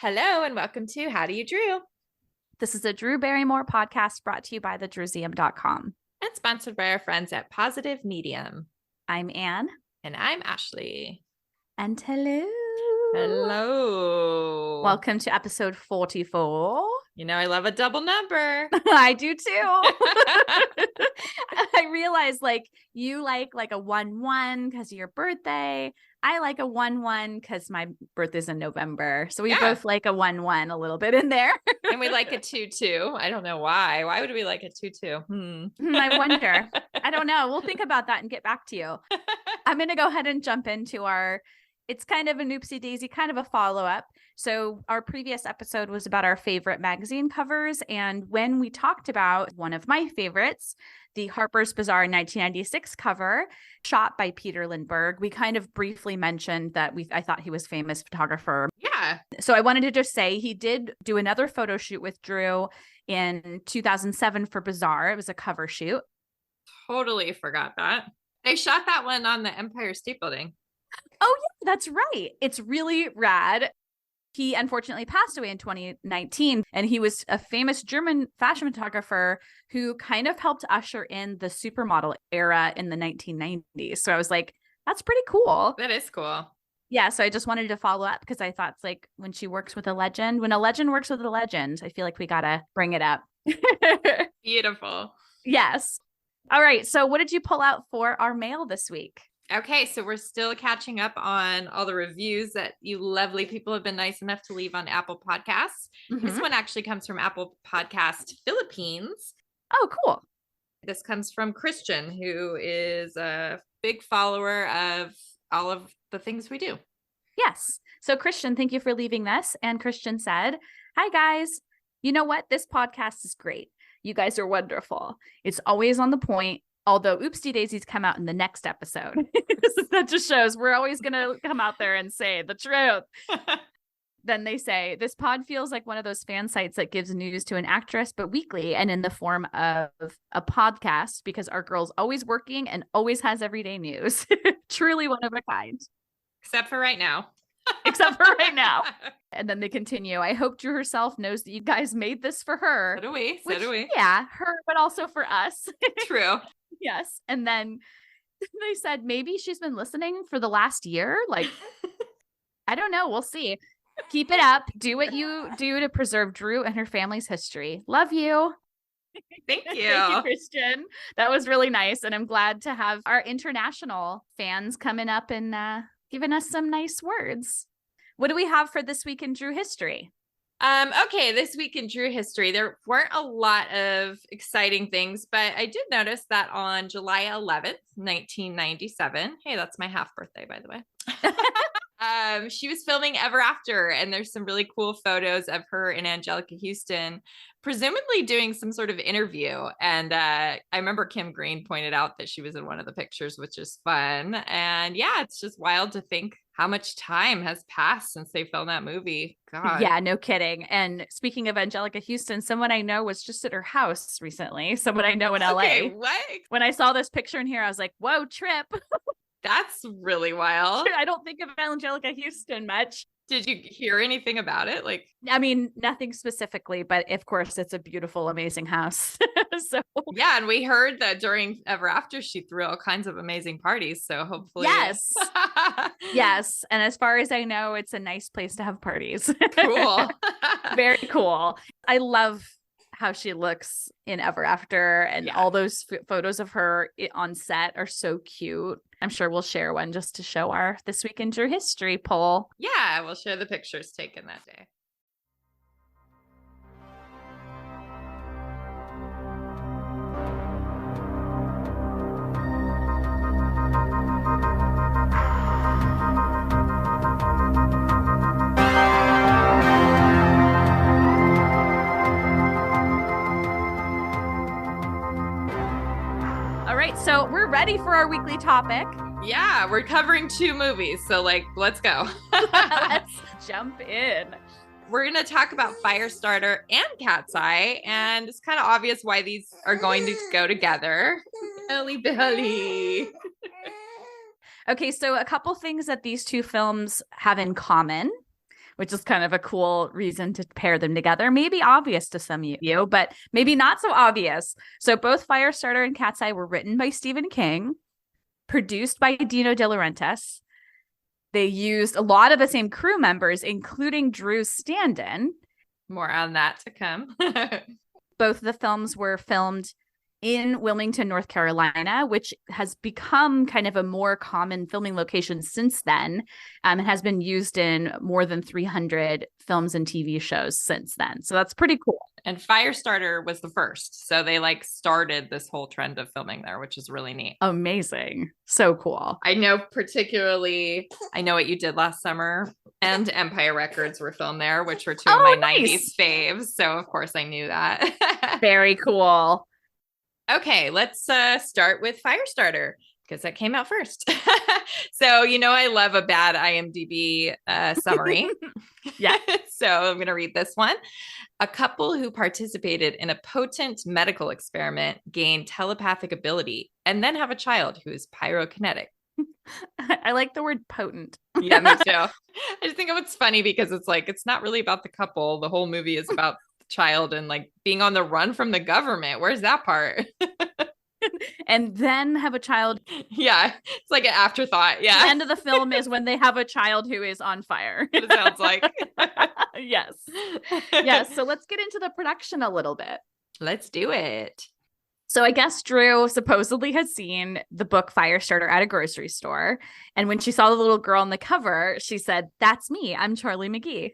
Hello and welcome to How Do You Drew? This is a Drew Barrymore podcast brought to you by thedrewseum.com. And sponsored by our friends at Positive Medium. I'm Anne. And I'm Ashley. And hello. Hello. Welcome to episode 44. You know, I love a double number. I do too. I realized you like a 1-1 because of your birthday. I like a 1-1 because my birthday's in November. So we both like a 1-1 a little bit in there. And we like a 2-2. I don't know why. Why would we like a 2-2? I wonder. I don't know. We'll think about that and get back to you. I'm going to go ahead and jump into it's kind of an oopsie daisy, kind of a follow-up. So our previous episode was about our favorite magazine covers. And when we talked about one of my favorites, the Harper's Bazaar 1996 cover shot by Peter Lindbergh, we kind of briefly mentioned that I thought he was a famous photographer. Yeah. So I wanted to just say he did do another photo shoot with Drew in 2007 for Bazaar. It was a cover shoot. Totally forgot that. They shot that one on the Empire State Building. Oh, yeah, that's right. It's really rad. He unfortunately passed away in 2019, and he was a famous German fashion photographer who kind of helped usher in the supermodel era in the 1990s. So I was like, that's pretty cool. That is cool. Yeah, so I just wanted to follow up because I thought it's like when she works with a legend, when a legend works with a legend, I feel like we got to bring it up. Beautiful. Yes. All right. So what did you pull out for our mail this week? Okay, so we're still catching up on all the reviews that you lovely people have been nice enough to leave on Apple Podcasts. Mm-hmm. This one actually comes from Apple Podcast Philippines. Oh, cool. This comes from Christian, who is a big follower of all of the things we do. Yes. So Christian, thank you for leaving this. And Christian said, "Hi, guys. You know what? This podcast is great. You guys are wonderful. It's always on the point. Although oopsie daisies come out in the next episode." That just shows we're always going to come out there and say the truth. Then they say, "This pod feels like one of those fan sites that gives news to an actress, but weekly and in the form of a podcast because our girl's always working and always has everyday news." Truly one of a kind. Except for right now. Except for right now. And then they continue, "I hope Drew herself knows that you guys made this for her." So do we. So do we. Yeah, her, but also for us. True. Yes. And then they said maybe she's been listening for the last year. I don't know. We'll see. Keep it up. Do what you do to preserve Drew and her family's history. Love you. Thank you. Thank you, Christian. That was really nice. And I'm glad to have our international fans coming up and giving us some nice words. What do we have for this week in Drew history? Okay, this week in Drew history, there weren't a lot of exciting things, but I did notice that on July 11th, 1997, hey, that's my half birthday, by the way. She was filming Ever After, and there's some really cool photos of her and Anjelica Huston, presumably doing some sort of interview. And I remember Kim Green pointed out that she was in one of the pictures, which is fun. And yeah, it's just wild to think how much time has passed since they filmed that movie. God. Yeah, no kidding. And speaking of Anjelica Huston, someone I know was just at her house recently. Someone I know in LA. Okay, what? When I saw this picture in here, I was like, whoa, trip. That's really wild. I don't think of Anjelica Huston much. Did you hear anything about it? I mean, nothing specifically, but of course it's a beautiful, amazing house. So yeah, and we heard that during Ever After she threw all kinds of amazing parties. So hopefully, yes, yes. And as far as I know, it's a nice place to have parties. Cool, very cool. I love how she looks in Ever After, and all those photos of her on set are so cute. I'm sure we'll share one just to show our This Week in Drew History poll. Yeah, we'll share the pictures taken that day. All right, so we're ready for our weekly topic. Yeah, we're covering 2 movies, so let's go. Let's jump in. We're going to talk about Firestarter and Cat's Eye, and it's kind of obvious why these are going to go together. Billy. Okay, so a couple things that these two films have in common, which is kind of a cool reason to pair them together. Maybe obvious to some of you, but maybe not so obvious. So both Firestarter and Cat's Eye were written by Stephen King, produced by Dino De Laurentiis. They used a lot of the same crew members, including Drew Standen. More on that to come. Both of the films were filmed in Wilmington, North Carolina, which has become kind of a more common filming location since then. It has been used in more than 300 films and TV shows since then. So that's pretty cool. And Firestarter was the first. So they like started this whole trend of filming there, which is really neat. Amazing. So cool. I know I Know What You Did Last Summer and Empire Records were filmed there, which were two of my nice. 90s faves. So of course I knew that. Very cool. Okay, let's start with Firestarter because that came out first. So, I love a bad IMDb summary. Yeah. So I'm going to read this one. A couple who participated in a potent medical experiment gain telepathic ability and then have a child who is pyrokinetic. I like the word potent. Yeah, me too. I just think it's funny because it's not really about the couple. The whole movie is about the child and like being on the run from the government. Where's that part? And then have a child. Yeah, it's like an afterthought. Yeah. The end of the film is when they have a child who is on fire. It sounds like. Yes. Yes. So let's get into the production a little bit. Let's do it. So I guess Drew supposedly had seen the book Firestarter at a grocery store. And when she saw the little girl on the cover, she said, "That's me. I'm Charlie McGee."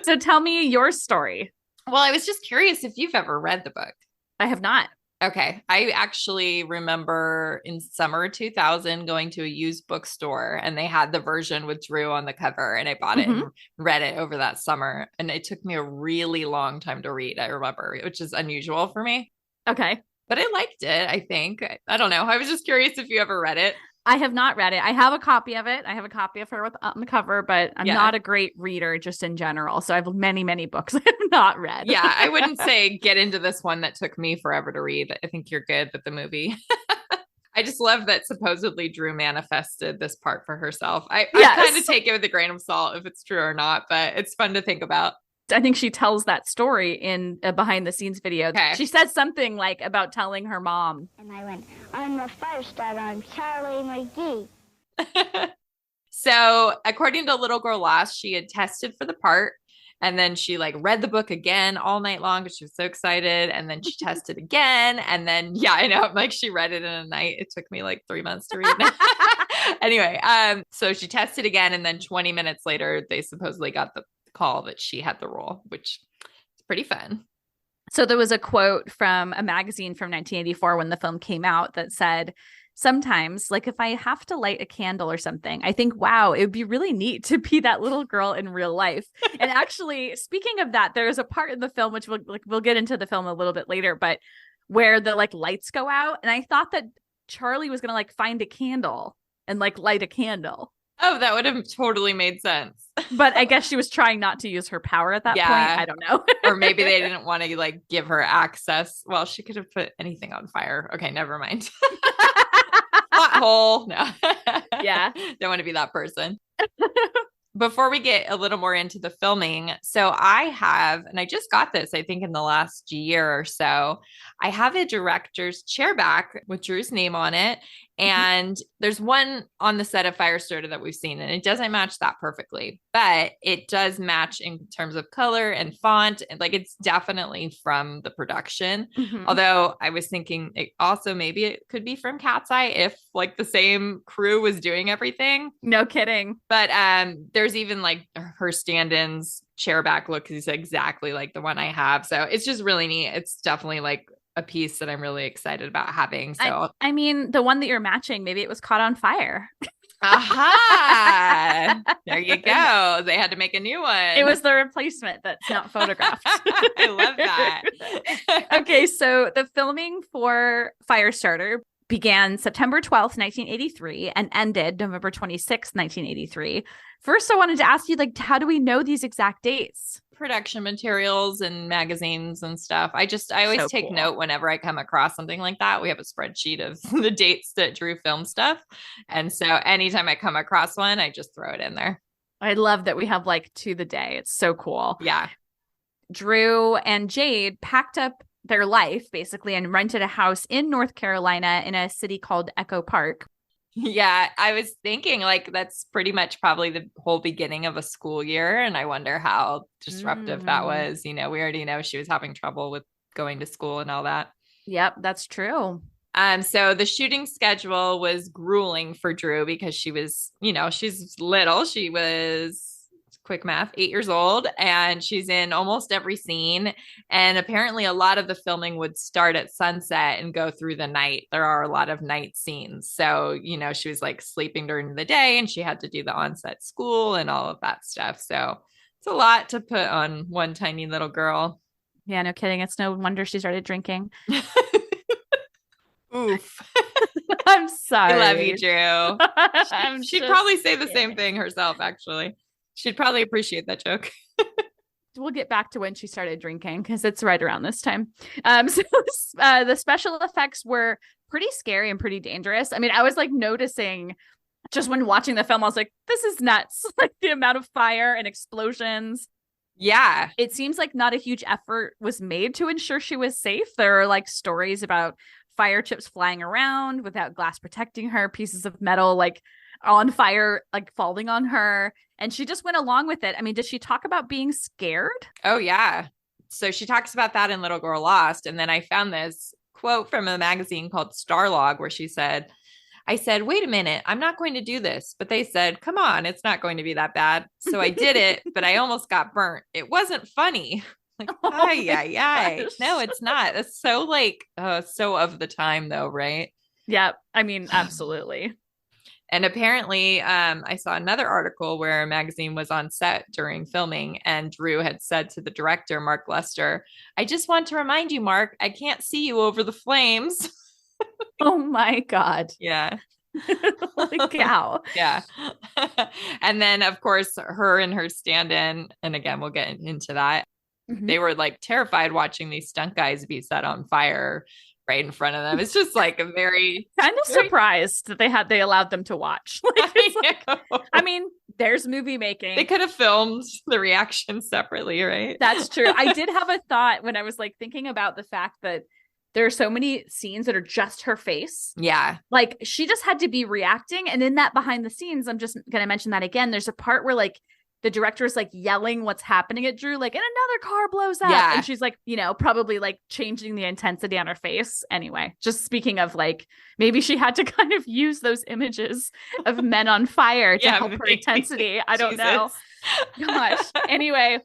So tell me your story. Well, I was just curious if you've ever read the book. I have not. Okay. I actually remember in summer 2000 going to a used bookstore and they had the version with Drew on the cover and I bought it and read it over that summer. And it took me a really long time to read, I remember, which is unusual for me. Okay. But I liked it, I think. I don't know. I was just curious if you ever read it. I have not read it. I have a copy of it. I have a copy of her on the cover, but I'm not a great reader just in general. So I have many, many books I have not read. Yeah, I wouldn't say get into this one that took me forever to read. I think you're good with the movie. I just love that supposedly Drew manifested this part for herself. I kind of take it with a grain of salt if it's true or not, but it's fun to think about. I think she tells that story in a behind the scenes video. Okay. She said something like about telling her mom. And I went, "I'm a Firestarter. I'm Charlie McGee." So according to Little Girl Lost, she had tested for the part and then she like read the book again all night long because she was so excited. And then she tested again. And then, yeah, I know, like she read it in a night. It took me like 3 months to read it. Anyway, so she tested again. And then 20 minutes later, they supposedly got the call that she had the role, which is pretty fun. So there was a quote from a magazine from 1984 when the film came out that said, "Sometimes, like if I have to light a candle or something, I think, wow, it would be really neat to be that little girl in real life." And actually, speaking of that, there's a part in the film, which we'll get into the film a little bit later, but where the like lights go out. And I thought that Charlie was going to like find a candle and like light a candle. Oh, that would have totally made sense. But I guess she was trying not to use her power at that point. I don't know. Or maybe they didn't want to like give her access. Well, she could have put anything on fire. Okay, never mind. Hot hole. No. Yeah. Don't want to be that person. Before we get a little more into the filming, so I have, and I just got this, I think in the last year or so, I have a director's chairback with Drew's name on it. And there's one on the set of Firestarter that we've seen, and it doesn't match that perfectly, but it does match in terms of color and font. And like, it's definitely from the production. Although I was thinking it also, maybe it could be from Cat's Eye if like the same crew was doing everything. No kidding. But there's even like her stand-ins chairback look is exactly like the one I have. So it's just really neat. It's definitely like a piece that I'm really excited about having. So I mean, the one that you're matching, maybe it was caught on fire. Aha! There you go. They had to make a new one. It was the replacement that's not photographed. I love that. Okay, so the filming for Firestarter began September 12th, 1983 and ended November 26th, 1983. First, I wanted to ask you, like, how do we know these exact dates? Production materials and magazines and stuff. I always take note whenever I come across something like that. We have a spreadsheet of the dates that Drew filmed stuff. And so anytime I come across one, I just throw it in there. I love that we have like to the day. It's so cool. Yeah. Drew and Jade packed up their life basically and rented a house in North Carolina in a city called Echo Park. Yeah, I was thinking like that's pretty much probably the whole beginning of a school year. And I wonder how disruptive that was. We already know she was having trouble with going to school and all that. Yep, that's true. So the shooting schedule was grueling for Drew because she was, she's little. She was, quick math, 8 years old, and she's in almost every scene. And apparently a lot of the filming would start at sunset and go through the night. There are a lot of night scenes. So, she was like sleeping during the day and she had to do the onset school and all of that stuff. So it's a lot to put on one tiny little girl. Yeah, no kidding. It's no wonder she started drinking. Oof. I'm sorry. I love you, Drew. She'd probably say the same thing herself, actually. She'd probably appreciate that joke. We'll get back to when she started drinking because it's right around this time. The special effects were pretty scary and pretty dangerous. I mean, I was like noticing just when watching the film, I was like, this is nuts. Like the amount of fire and explosions. Yeah. It seems like not a huge effort was made to ensure she was safe. There are like stories about fire chips flying around without glass protecting her, pieces of metal like on fire, like falling on her. And she just went along with it. I mean, did she talk about being scared? Oh, yeah. So she talks about that in Little Girl Lost. And then I found this quote from a magazine called Starlog where she said, I said, wait a minute, I'm not going to do this. But they said, come on, it's not going to be that bad. So I did it, but I almost got burnt. It wasn't funny. Like, no, it's not. It's so like, so of the time though, right? Yeah, I mean, absolutely. And apparently, I saw another article where a magazine was on set during filming, and Drew had said to the director, Mark Lester, I just want to remind you, Mark, I can't see you over the flames. Oh my God. Yeah. Holy cow. Yeah. And then, of course, her and her stand-in, and again, we'll get into that. Mm-hmm. They were like terrified watching these stunt guys be set on fire right in front of them. It's just like a very surprised that they allowed them to watch. I mean, there's movie making. They could have filmed the reaction separately, right? That's true. I did have a thought when I was like thinking about the fact that there are so many scenes that are just her face. Yeah. Like she just had to be reacting. And in that behind the scenes, I'm just going to mention that again. There's a part where like the director is like yelling what's happening at Drew, like, and another car blows up. Yeah. And she's like, probably like changing the intensity on her face. Anyway, just speaking of like, maybe she had to kind of use those images of men on fire to help her intensity. I don't know. Gosh. Anyway.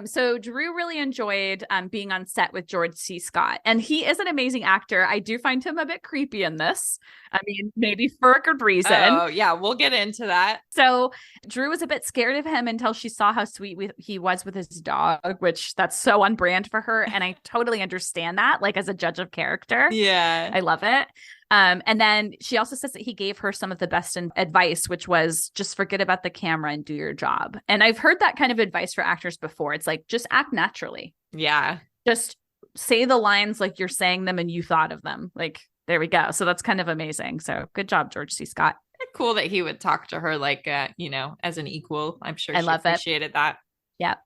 So Drew really enjoyed being on set with George C. Scott, and he is an amazing actor. I do find him a bit creepy in this. I mean, maybe for a good reason. Oh, yeah, we'll get into that. So Drew was a bit scared of him until she saw how sweet he was with his dog, which that's so on brand for her. And I totally understand that, like as a judge of character. Yeah. I love it. And then she also says that he gave her some of the best advice, which was just forget about the camera and do your job. And I've heard that kind of advice for actors before. It's like, just act naturally. Yeah. Just say the lines like you're saying them and you thought of them. Like, there we go. So that's kind of amazing. So good job, George C. Scott. Cool that he would talk to her like, as an equal. I'm sure she appreciated that. Yeah.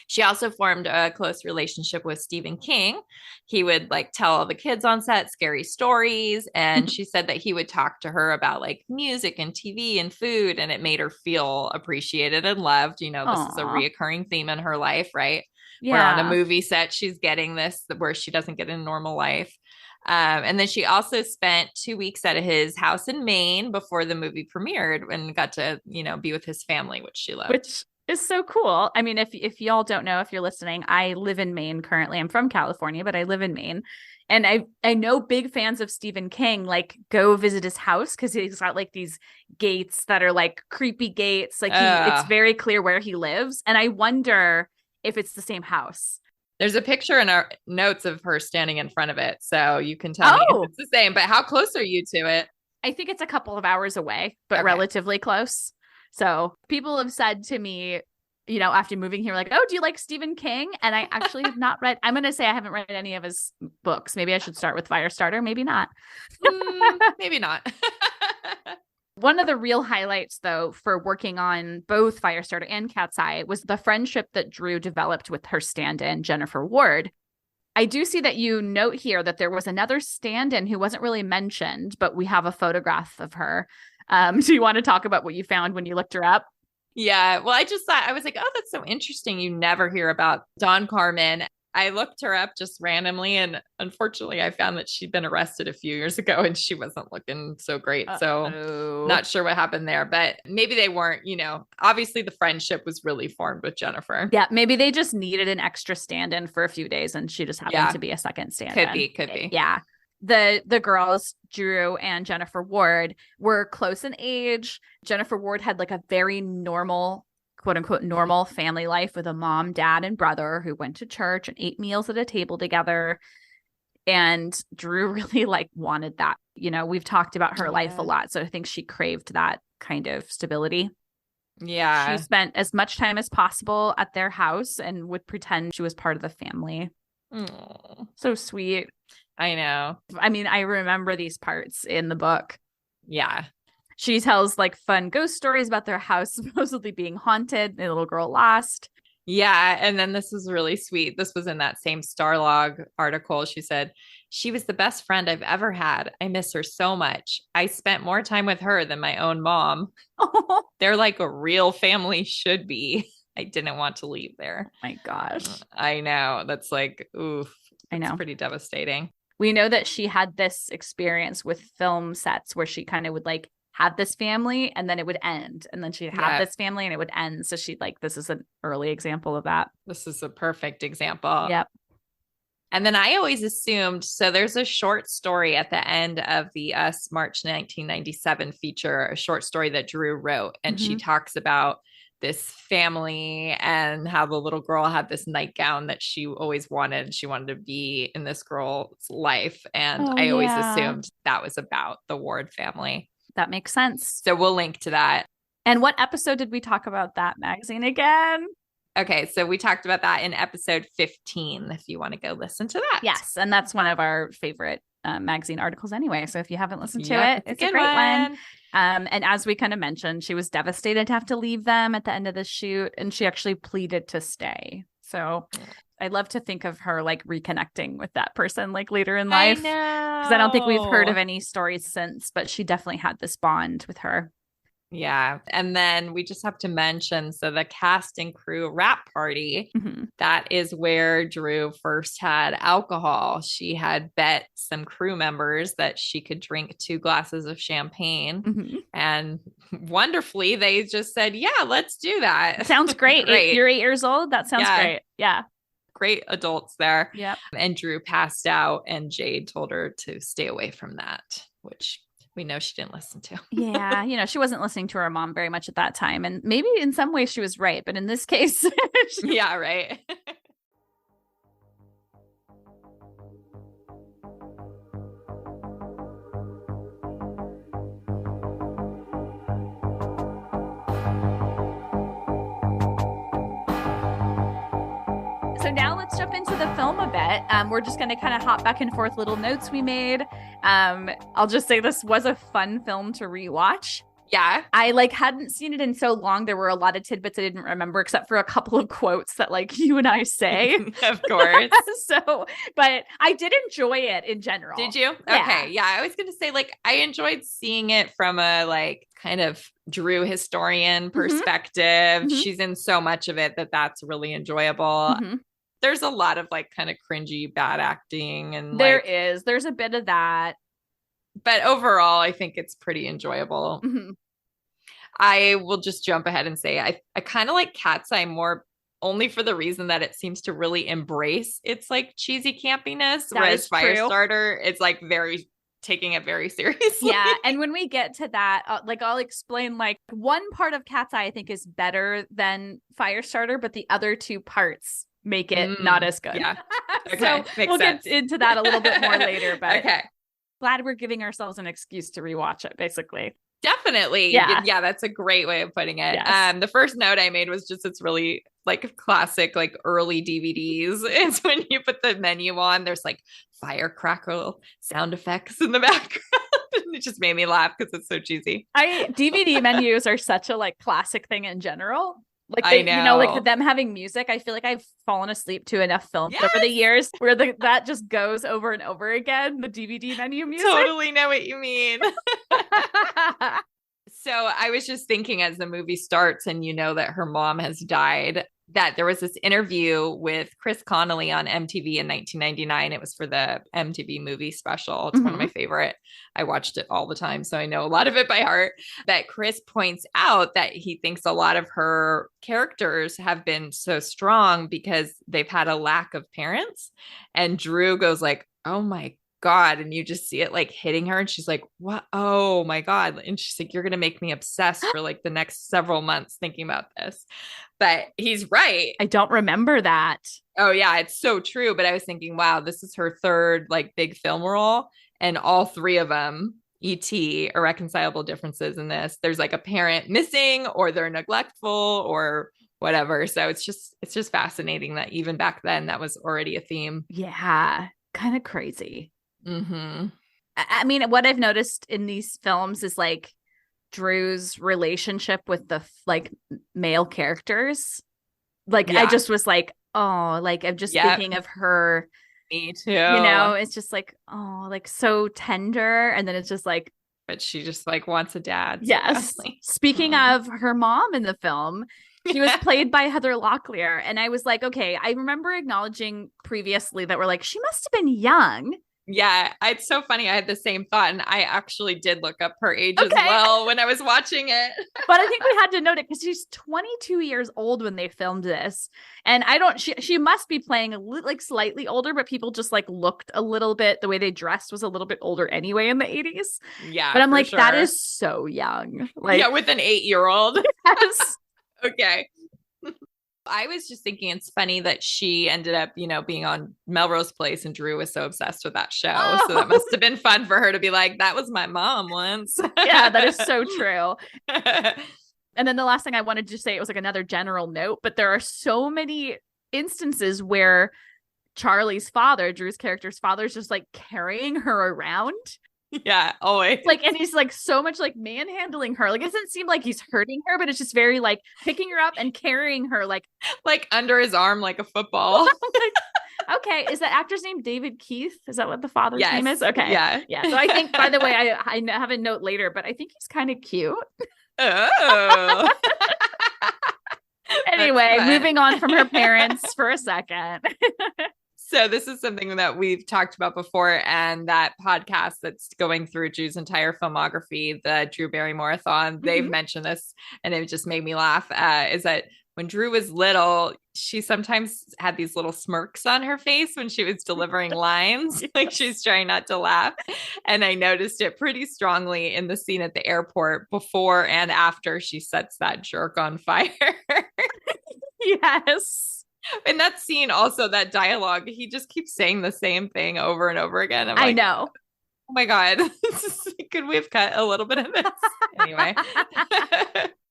She also formed a close relationship with Stephen King. He would like tell all the kids on set scary stories. And she said that he would talk to her about like music and TV and food. And it made her feel appreciated and loved. This is a reoccurring theme in her life, right? Yeah. Where on a movie set, she's getting this where she doesn't get in normal life. And then she also spent 2 weeks at his house in Maine before the movie premiered and got to, be with his family, which she loved. Which is so cool. I mean, if y'all don't know, if you're listening, I live in Maine currently. I'm from California, but I live in Maine. And I know big fans of Stephen King like go visit his house because he's got like these gates that are like creepy gates. Like it's very clear where he lives. And I wonder if it's the same house. There's a picture in our notes of her standing in front of it. So you can tell me if it's the same. But how close are you to it? I think it's a couple of hours away, but relatively close. So people have said to me, after moving here, like, oh, do you like Stephen King? And I actually have not read, I'm going to say I haven't read any of his books. Maybe I should start with Firestarter. Maybe not. Maybe not. One of the real highlights, though, for working on both Firestarter and Cat's Eye was the friendship that Drew developed with her stand-in, Jennifer Ward. I do see that you note here that there was another stand-in who wasn't really mentioned, but we have a photograph of her. Do you want to talk about what you found when you looked her up? Yeah. Well, I just thought, I was like, oh, that's so interesting. You never hear about Dawn Carmen. I looked her up just randomly, and unfortunately I found that she'd been arrested a few years ago and she wasn't looking so great. So not sure what happened there, but maybe they weren't, obviously the friendship was really formed with Jennifer. Yeah, maybe they just needed an extra stand-in for a few days and she just happened to be a second stand-in. Could be. Yeah. The girls, Drew and Jennifer Ward, were close in age. Jennifer Ward had like a very normal, quote unquote, normal family life with a mom, dad, and brother who went to church and ate meals at a table together. And Drew really wanted that. We've talked about her life a lot. So I think she craved that kind of stability. Yeah. She spent as much time as possible at their house and would pretend she was part of the family. Aww. So sweet. I know. I mean, I remember these parts in the book. Yeah. She tells fun ghost stories about their house supposedly being haunted. The little girl lost. Yeah. And then this was really sweet. This was in that same Starlog article. She said, she was the best friend I've ever had. I miss her so much. I spent more time with her than my own mom. They're like a real family should be. I didn't want to leave there. My gosh. I know. That's oof. I know. Pretty devastating. We know that she had this experience with film sets where she kind of would have this family and then it would end. And then she'd have this family and it would end. So she'd this is an early example of that. This is a perfect example. Yep. And then I always assumed, so there's a short story at the end of the Us March 1997 feature, a short story that Drew wrote. And she talks about this family and how the little girl had this nightgown that she always wanted. She wanted to be in this girl's life. And I always assumed that was about the Ward family. That makes sense. So we'll link to that. And what episode did we talk about that magazine again? Okay, so we talked about that in episode 15, if you want to go listen to that. Yes, and that's one of our favorite magazine articles anyway. So if you haven't listened to it, it's a great one. And as we kind of mentioned, she was devastated to have to leave them at the end of the shoot, and she actually pleaded to stay. So I love to think of her reconnecting with that person later in life. I know. Because I don't think we've heard of any stories since, but she definitely had this bond with her. Yeah. And then we just have to mention, so the cast and crew wrap party, that is where Drew first had alcohol. She had bet some crew members that she could drink 2 glasses of champagne. And wonderfully, they just said, yeah, let's do that. Sounds great. Great. You're 8 years old. That sounds great. Yeah. Great adults there. Yep. And Drew passed out and Jade told her to stay away from that, which we know she didn't listen to. Yeah. She wasn't listening to her mom very much at that time. And maybe in some ways she was right. But in this case, yeah, right. So now let's jump into the film a bit. We're just going to kind of hop back and forth little notes we made. I'll just say this was a fun film to rewatch. Yeah. I hadn't seen it in so long. There were a lot of tidbits I didn't remember, except for a couple of quotes that you and I say. Of course. But I did enjoy it in general. Did you? Yeah. Okay. Yeah. I was going to say I enjoyed seeing it from a kind of Drew historian perspective. She's in so much of it that's really enjoyable. There's a lot of kind of cringy bad acting and there's a bit of that. But overall, I think it's pretty enjoyable. I will just jump ahead and say I kind of like Cat's Eye more only for the reason that it seems to really embrace its cheesy campiness, whereas Firestarter it's very taking it very seriously. Yeah, and when we get to that, I'll explain one part of Cat's Eye I think is better than Firestarter, but the other 2 parts make it not as good. Yeah. Okay. So Makes we'll sense. get into that a little bit more later, but okay. Glad we're giving ourselves an excuse to rewatch it, basically. Definitely. Yeah, that's a great way of putting it. Yes. The first note I made was just it's really classic early DVDs. It's when you put the menu on, there's firecrackle sound effects in the background. And It just made me laugh because it's so cheesy. DVD menus are such a like classic thing in general. Like I you know, like know. them having music. I feel like I've fallen asleep to enough films Yes. over the years where that just goes over and over again. The DVD menu music. Totally know what you mean. So I was just thinking as the movie starts and you know that her mom has died, that there was this interview with Chris Connolly on MTV in 1999. It was for the MTV movie special. It's one of my favorite. I watched it all the time, so I know a lot of it by heart. That Chris points out that he thinks a lot of her characters have been so strong because they've had a lack of parents. And Drew goes like, oh my God. And you just see it like hitting her. And she's like, what? Oh my God. And she's like, you're going to make me obsessed for like the next several months thinking about this. But he's right. I don't remember that. Oh yeah, it's so true. But I was thinking, wow, this is her third like big film role. And all three of them, E.T., irreconcilable differences in this. There's like a parent missing or they're neglectful or whatever. So it's just fascinating that even back then that was already a theme. Yeah. Kind of crazy. Mm-hmm. I mean, what I've noticed in these films is like Drew's relationship with the like male characters. Like I just was like, oh, like I'm just thinking of her. Me too. You know, it's just like, oh, like so tender. And then it's just like, but she just like wants a dad. Yes. So speaking of her mom in the film, she was played by Heather Locklear. And I was like, okay, I remember acknowledging previously that we're like, she must have been young. Yeah, it's so funny. I had the same thought, and I actually did look up her age as well when I was watching it. But I think we had to note it because she's 22 years old when they filmed this, and she must be playing like slightly older, but people just like looked a little bit. The way they dressed was a little bit older anyway in the 80s. Yeah, but I'm like, that is so young. Like, yeah, with an 8-year-old. Yes. Okay. I was just thinking it's funny that she ended up, being on Melrose Place and Drew was so obsessed with that show. Oh. So that must have been fun for her to be like, that was my mom once. Yeah, that is so true. And then the last thing I wanted to say, it was like another general note, but there are so many instances where Charlie's father, Drew's character's father, is just like carrying her around. Yeah, always. Like, and he's like so much like manhandling her. Like, it doesn't seem like he's hurting her, but it's just very like picking her up and carrying her like under his arm like a football. Like, okay, is that actor's name David Keith? Is that what the father's name is? Okay, yeah. So I think, by the way, I have a note later, but I think he's kind of cute. Oh. Anyway, moving on from her parents for a second. So this is something that we've talked about before, and that podcast that's going through Drew's entire filmography, the Drew Barrymore-a-thon, they've mentioned this, and it just made me laugh, is that when Drew was little, she sometimes had these little smirks on her face when she was delivering lines, like she's trying not to laugh. And I noticed it pretty strongly in the scene at the airport before and after she sets that jerk on fire. Yes. In that scene, also that dialogue, he just keeps saying the same thing over and over again. I know. Oh my God. Could we have cut a little bit of this? Anyway.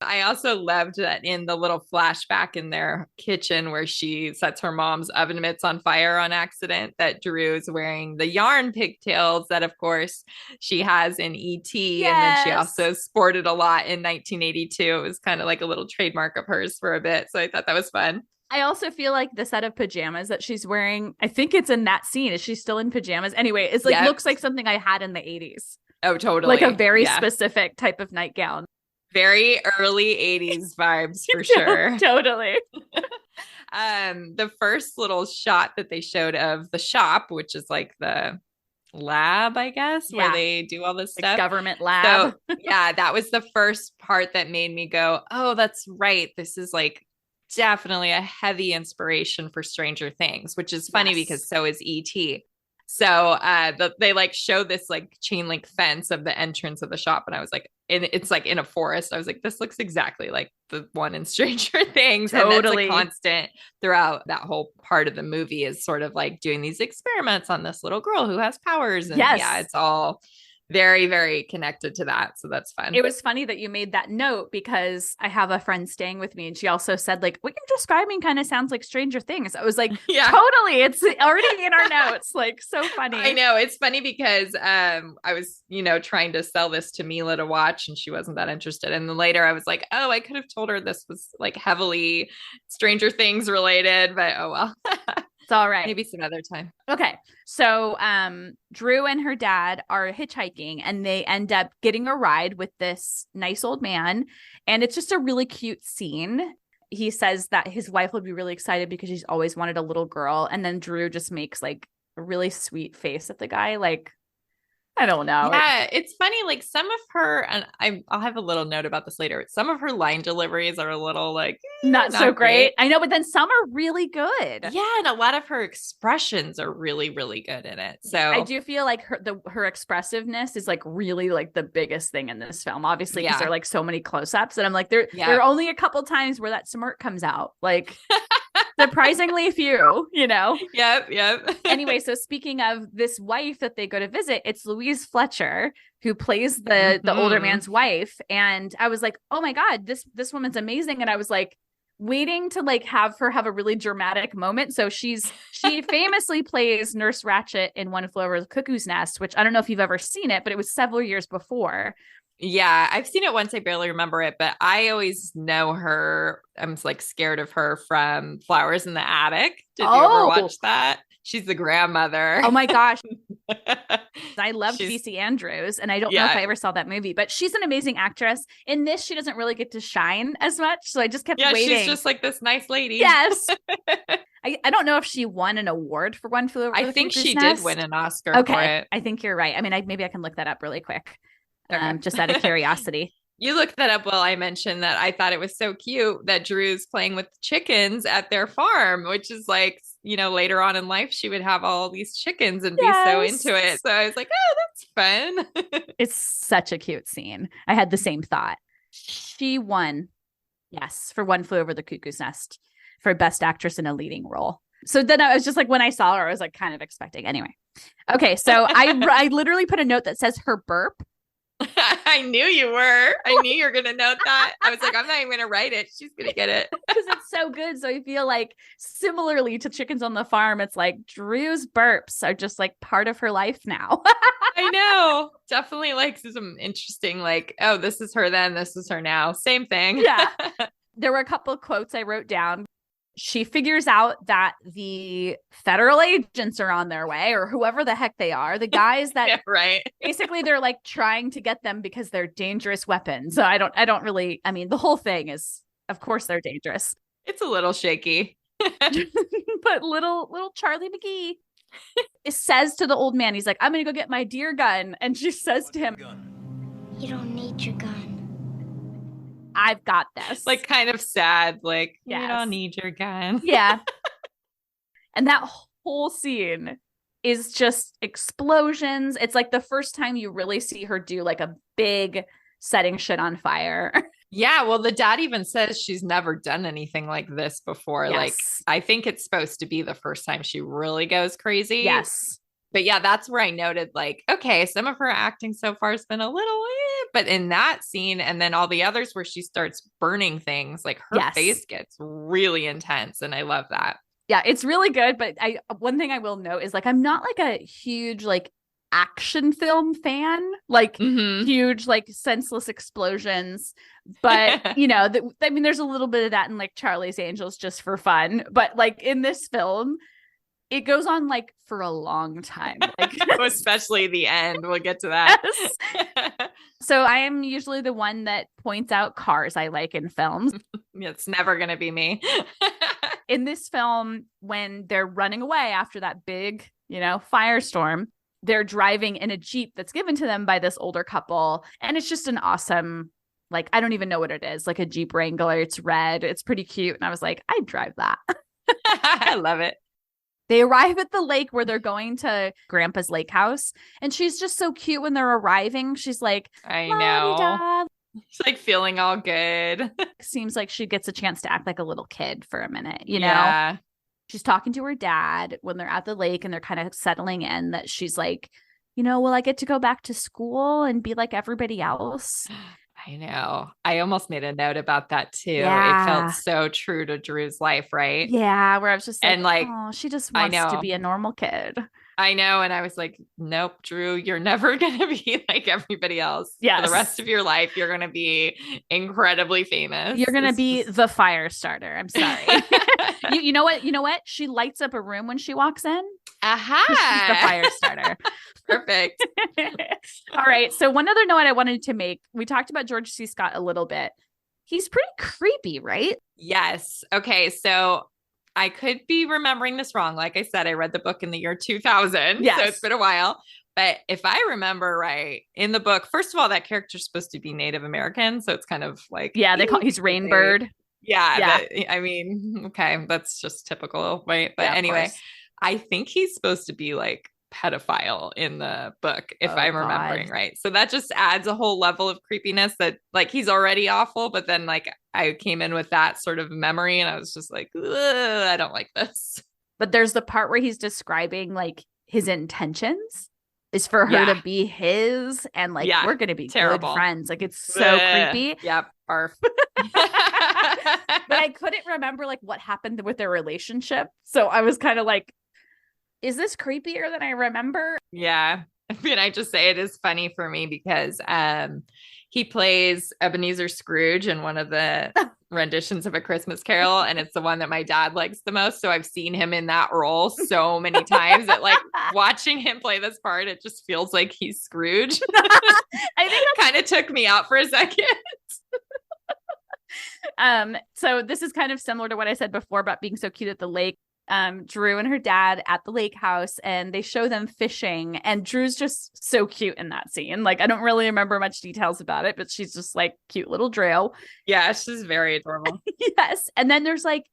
I also loved that in the little flashback in their kitchen where she sets her mom's oven mitts on fire on accident, that Drew is wearing the yarn pigtails that, of course, she has in E.T. Yes. And then she also sported a lot in 1982. It was kind of like a little trademark of hers for a bit. So I thought that was fun. I also feel like the set of pajamas that she's wearing, I think it's in that scene. Is she still in pajamas? Anyway, it's like looks like something I had in the 80s. Oh, totally. Like a very specific type of nightgown. Very early 80s vibes for sure. Totally. The first little shot that they showed of the shop, which is like the lab, I guess, where they do all this stuff. Government lab. So, yeah, that was the first part that made me go, oh, that's right. This is like definitely a heavy inspiration for Stranger Things, which is funny because so is E.T. So they like show this like chain link fence of the entrance of the shop. And I was like, it's like in a forest. I was like, this looks exactly like the one in Stranger Things. Totally. And that's like constant throughout that whole part of the movie, is sort of like doing these experiments on this little girl who has powers. And yeah, it's all very, very connected to that. So that's fun. It was funny that you made that note because I have a friend staying with me and she also said, like, what you're describing kind of sounds like Stranger Things. I was like, Yeah. totally. It's already in our notes. Like, so funny. I know. It's funny because I was, trying to sell this to Mila to watch and she wasn't that interested. And then later I was like, oh, I could have told her this was like heavily Stranger Things related, but oh well. It's all right. Maybe some other time. Okay. So Drew and her dad are hitchhiking and they end up getting a ride with this nice old man. And it's just a really cute scene. He says that his wife would be really excited because she's always wanted a little girl. And then Drew just makes like a really sweet face at the guy. Like, I don't know. Yeah, it's funny. Like some of her, and I'll have a little note about this later. Some of her line deliveries are a little like not so great. I know, but then some are really good. Yeah, and a lot of her expressions are really, really good in it. So I do feel like her expressive-ness is like really like the biggest thing in this film. Obviously, because there are like so many close-ups, and I'm like, there are only a couple times where that smirk comes out. Like surprisingly few, Yep. Anyway, so speaking of this wife that they go to visit, it's Louise Fletcher who plays the older man's wife. And I was like, oh my God, this woman's amazing. And I was like waiting to like have her have a really dramatic moment. So she famously plays Nurse Ratched in One Flew Over the Cuckoo's Nest, which I don't know if you've ever seen it, but it was several years before. Yeah, I've seen it once. I barely remember it, but I always know her. I'm like scared of her from Flowers in the Attic. Did you ever watch that? She's the grandmother. Oh my gosh. I loved VC Andrews, and I don't know if I ever saw that movie, but she's an amazing actress. In this, she doesn't really get to shine as much. So I just kept waiting. She's just like this nice lady. Yes. I don't know if she won an award for One Flew Over the Cuckoo's Nest. I think she did win an Oscar for it. I think you're right. I mean, maybe I can look that up really quick. Just out of curiosity. You looked that up while I mentioned that I thought it was so cute that Drew's playing with chickens at their farm, which is like, later on in life, she would have all these chickens and be so into it. So I was like, oh, that's fun. It's such a cute scene. I had the same thought. She won, yes, for One Flew Over the Cuckoo's Nest for Best Actress in a Leading Role. So then I was just like, when I saw her, I was like kind of expecting. Anyway. Okay. So I literally put a note that says her burp. I knew you were. I knew you were going to note that. I was like, I'm not even going to write it. She's going to get it. Because it's so good. So I feel like similarly to Chickens on the Farm, it's like Drew's burps are just like part of her life now. I know. Definitely like some interesting, like, oh, this is her then, this is her now. Same thing. Yeah. There were a couple of quotes I wrote down. She figures out that the federal agents are on their way, or whoever the heck they are, the guys that basically they're like trying to get them because they're dangerous weapons. So I don't really, I mean, the whole thing is, of course they're dangerous. It's a little shaky. But little Charlie McGee says to the old man, he's like, I'm going to go get my deer gun. And she says to him, you don't need your gun. I've got this. Like kind of sad, like, yes. You don't need your gun. Yeah. And that whole scene is just explosions. It's like the first time you really see her do like a big setting shit on fire. Yeah, well, the dad even says she's never done anything like this before. Yes. Like, I think it's supposed to be the first time she really goes crazy. Yes. But yeah, that's where I noted like, okay, some of her acting so far has been a little, but in that scene and then all the others where she starts burning things, like her face gets really intense. And I love that. Yeah, it's really good. But one thing I will note is like, I'm not like a huge like action film fan, like huge, like senseless explosions. But, I mean, there's a little bit of that in like Charlie's Angels just for fun. But like in this film, it goes on like for a long time, like especially the end. We'll get to that. Yes. So I am usually the one that points out cars I like in films. It's never going to be me. In this film, when they're running away after that big, firestorm, they're driving in a Jeep that's given to them by this older couple. And it's just an awesome, like, I don't even know what it is, like a Jeep Wrangler. It's red. It's pretty cute. And I was like, I'd drive that. I love it. They arrive at the lake where they're going to Grandpa's lake house. And she's just so cute when they're arriving. She's like, I know. She's like feeling all good. Seems like she gets a chance to act like a little kid for a minute, Yeah. She's talking to her dad when they're at the lake and they're kind of settling in, that she's like, will I get to go back to school and be like everybody else? I know. I almost made a note about that too. Yeah. It felt so true to Drew's life, right? Yeah, where I was just like, And like, oh, she just I wants to know. be a normal kid. I know. And I was like, nope, Drew, you're never going to be like everybody else. Yes. For the rest of your life, you're going to be incredibly famous. You're going to be the fire starter. I'm sorry. You know what? You know what? She lights up a room when she walks in. Aha. She's the fire starter. Perfect. All right. So one other note I wanted to make, we talked about George C. Scott a little bit. He's pretty creepy, right? Yes. Okay. So I could be remembering this wrong. Like I said, I read the book in the year 2000. Yes. So it's been a while. But if I remember right, in the book, first of all, that character's supposed to be Native American. So it's kind of like, yeah, he's Rainbird. Yeah. I mean, okay, that's just typical, right? But anyway, I think he's supposed to be like pedophile in the book, if I'm remembering right. So that just adds a whole level of creepiness that like he's already awful. But then like I came in with that sort of memory and I was just like, I don't like this. But there's the part where he's describing like his intentions is for her to be his and like we're gonna be terrible good friends. Like it's so creepy. Yep. Barf. But I couldn't remember like what happened with their relationship. So I was kind of like, is this creepier than I remember? Yeah. I mean, I just say it is funny for me because he plays Ebenezer Scrooge in one of the renditions of A Christmas Carol, and it's the one that my dad likes the most. So I've seen him in that role so many times that like watching him play this part, it just feels like he's Scrooge. I think it kind of took me out for a second. So this is kind of similar to what I said before about being so cute at the lake. Drew and her dad at the lake house, and they show them fishing, and Drew's just so cute in that scene. Like I don't really remember much details about it, but she's just like cute little Drew. Yeah, she's very adorable. Yes. And then there's like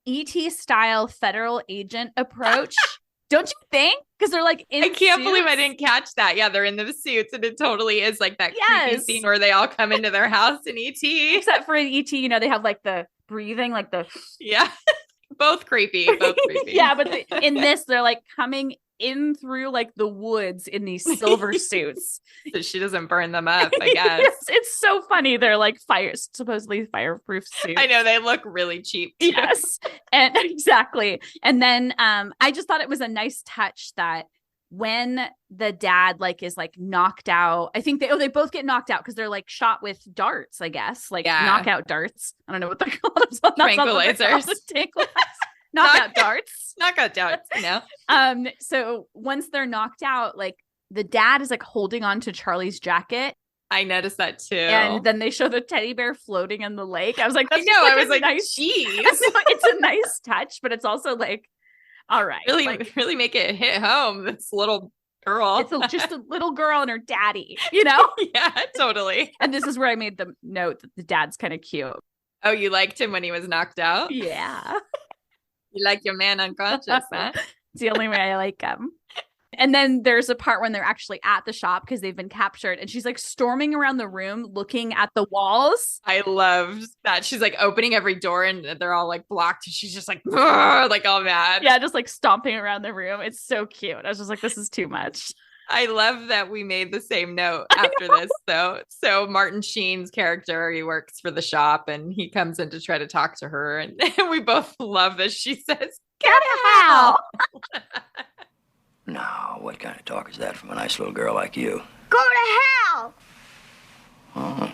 ET style federal agent approach. Don't you think? Because they're like in I can't suits. believe I didn't catch that. Yeah, they're in the suits, and it totally is like that creepy scene where they all come into their house in ET. Except for in ET, they have like the breathing, like the both creepy. Yeah, but in this, they're like coming in through like the woods in these silver suits, so she doesn't burn them up. I guess it's so funny. They're like supposedly fireproof suits. I know they look really cheap too. Yes, and exactly. And then I just thought it was a nice touch that when the dad like is like knocked out, I think they both get knocked out because they're like shot with darts, I guess, like knockout darts. I don't know what they're called. Tranquilizers. Knockout darts. Knockout darts, So once they're knocked out, like the dad is like holding on to Charlie's jacket. I noticed that too. And then they show the teddy bear floating in the lake. I was like, I know. I was like, nice, geez. It's a nice touch, but it's also like, all right. Really make it hit home. This little girl. It's just a little girl and her daddy, Yeah, totally. And this is where I made the note that the dad's kind of cute. Oh, you liked him when he was knocked out? Yeah. You like your man unconscious, huh? It's the only way I like him. And then there's a part when they're actually at the shop because they've been captured, and she's like storming around the room looking at the walls. I loved that. She's like opening every door and they're all like blocked, and she's just like all mad. Yeah, just like stomping around the room. It's so cute. I was just like, this is too much. I love that we made the same note after this, though. So Martin Sheen's character, he works for the shop, and he comes in to try to talk to her, and we both love that she says, "Get out!" No, what kind of talk is that from a nice little girl like you? Go to hell! Oh,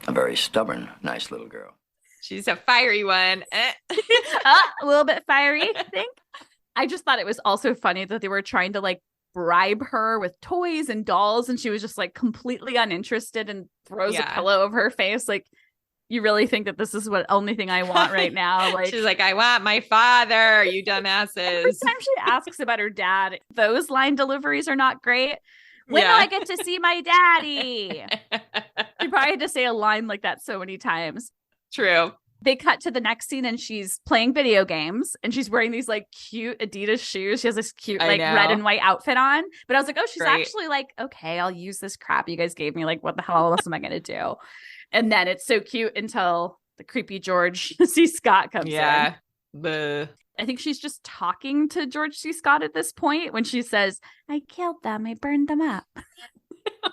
a very stubborn, nice little girl. She's a fiery one. A little bit fiery, I think. I just thought it was also funny that they were trying to like bribe her with toys and dolls, and she was just like completely uninterested and throws a pillow over her face. Like, you really think that this is what only thing I want right now? Like, she's like, I want my father, you dumbasses. Every time she asks about her dad, those line deliveries are not great. When do I get to see my daddy? She probably had to say a line like that so many times. True. They cut to the next scene and she's playing video games and she's wearing these like cute Adidas shoes. She has this cute like red and white outfit on. But I was like, oh, she's actually like, okay, I'll use this crap you guys gave me. Like, what the hell else am I going to do? And then it's so cute until the creepy George C. Scott comes in. Yeah. I think she's just talking to George C. Scott at this point when she says, I killed them. I burned them up.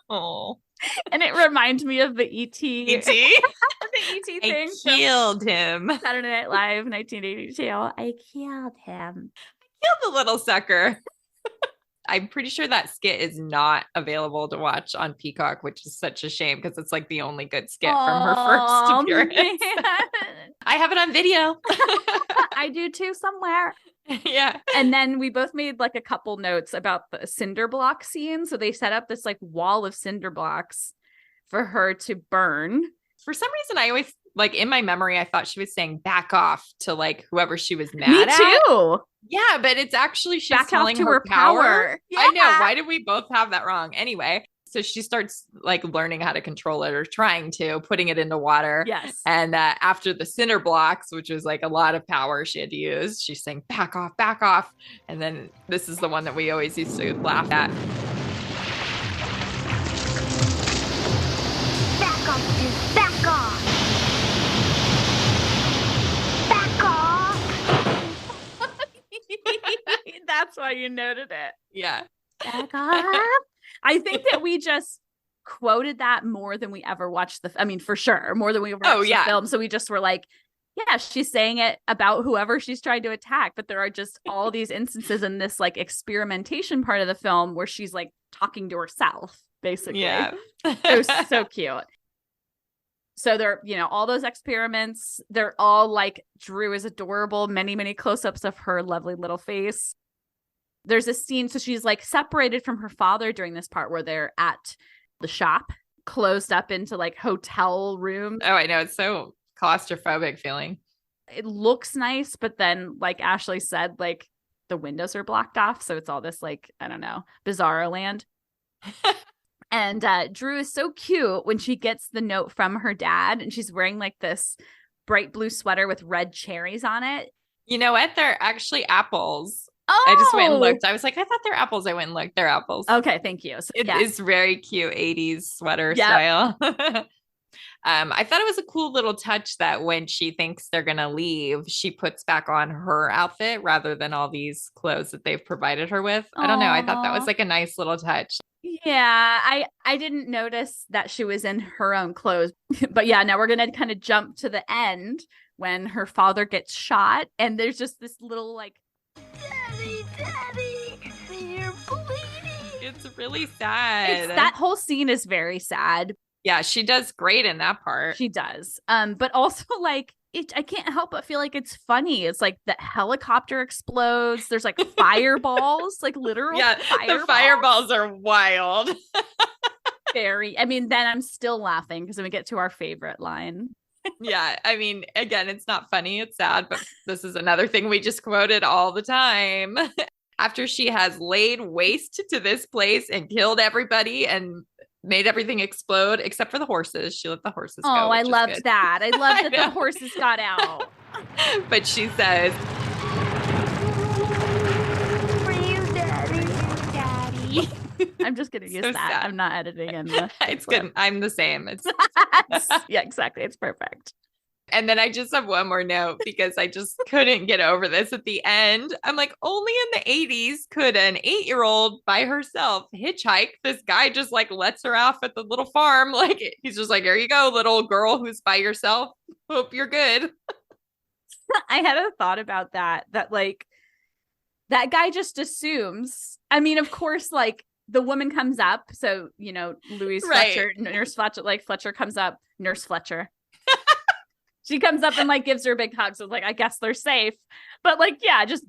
Oh, And it reminds me of the E.T. E.T. the E.T. thing. I killed him. Saturday Night Live, 1982. I killed him. Killed the little sucker. I'm pretty sure that skit is not available to watch on Peacock, which is such a shame because it's like the only good skit from her first appearance. I have it on video. I do too somewhere. Yeah. And then we both made like a couple notes about the cinder block scene. So they set up this like wall of cinder blocks for her to burn. For some reason, I always like in my memory, I thought she was saying back off to like whoever she was mad Me at. too. Yeah, but it's actually she's Back off telling to her power. Yeah. I know. Why did we both have that wrong? Anyway, so she starts like learning how to control it or trying to, putting it into water. Yes. And after the cinder blocks, which was like a lot of power she had to use, she's saying, back off, back off. And then this is the one that we always used to laugh at. Back off, dude. Back off. Back off. That's why you noted it. Yeah. Back off. I think that we just quoted that more than we ever watched I mean, for sure, more than we ever watched the film. So we just were like, yeah, she's saying it about whoever she's trying to attack. But there are just all these instances in this like experimentation part of the film where she's like talking to herself, basically. Yeah. It was so cute. So they're, all those experiments, they're all like Drew is adorable, many, many close-ups of her lovely little face. There's a scene, so she's like separated from her father during this part where they're at the shop, closed up into like hotel room. Oh, I know. It's so claustrophobic feeling. It looks nice, but then like Ashley said, like the windows are blocked off. So it's all this like, I don't know, bizarro land. And Drew is so cute when she gets the note from her dad and she's wearing like this bright blue sweater with red cherries on it. You know what? They're actually apples. Oh, I just went and looked. I was like, I thought they're apples. I went and looked. They're apples. Okay, thank you. So, It is very cute 80s sweater style. I thought it was a cool little touch that when she thinks they're going to leave, she puts back on her outfit rather than all these clothes that they've provided her with. I don't know. I thought that was like a nice little touch. Yeah, I didn't notice that she was in her own clothes. But yeah, now we're going to kind of jump to the end when her father gets shot. And there's just this little like, Daddy, you're bleeding. It's really sad. that whole scene is very sad. Yeah, she does great in that part. She does. But also like I can't help but feel like it's funny. It's like the helicopter explodes. There's like fireballs, like literal fireballs. The fireballs are wild. I mean, then I'm still laughing because then we get to our favorite line. Yeah, I mean, again, it's not funny, it's sad, but this is another thing we just quoted all the time. After she has laid waste to this place and killed everybody and made everything explode except for the horses. She let the horses go. Oh, I which is loved good. that. I loved I that the know. horses got out. But she says, For you, Daddy. I'm just gonna use So that. sad. I'm not editing in the it's good. I'm the same. It's Yeah, exactly. It's perfect. And then I just have one more note because I just couldn't get over this at the end. I'm like, only in the 80s could an 8-year-old by herself hitchhike. This guy just like lets her off at the little farm. Like he's just like, here you go, little girl who's by yourself. Hope you're good. I had a thought about that like that guy just assumes. I mean, of course, like the woman comes up. So, Louise Right. Fletcher, Nurse Fletcher, like Fletcher comes up, Nurse Fletcher. She comes up and like gives her a big hug. So like, I guess they're safe. But like, yeah, just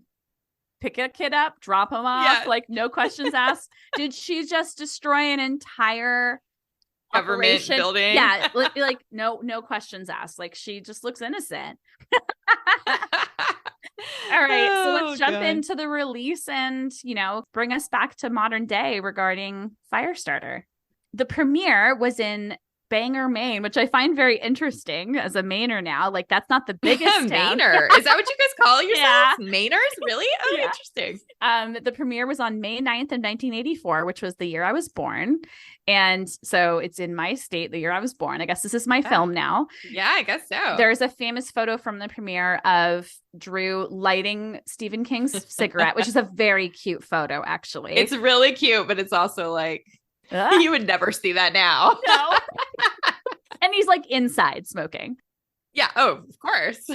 pick a kid up, drop him off, Yeah. like no questions asked. Did she just destroy an entire Government operation? building. Yeah, like no questions asked. Like she just looks innocent. All right, so let's jump into the release and, bring us back to modern day regarding Firestarter. The premiere was in Bangor, Maine, which I find very interesting as a Mainer now. Like, that's not the biggest town. Mainer. Is that what you guys call yourselves? Mainers? Really? Oh, Yeah. interesting. The premiere was on May 9th of 1984, which was the year I was born. And so it's in my state, the year I was born. I guess this is my film now. Yeah, I guess so. There's a famous photo from the premiere of Drew lighting Stephen King's cigarette, which is a very cute photo, actually. It's really cute, but it's also like, you would never see that now. No. And he's like inside smoking. Yeah. Oh, of course.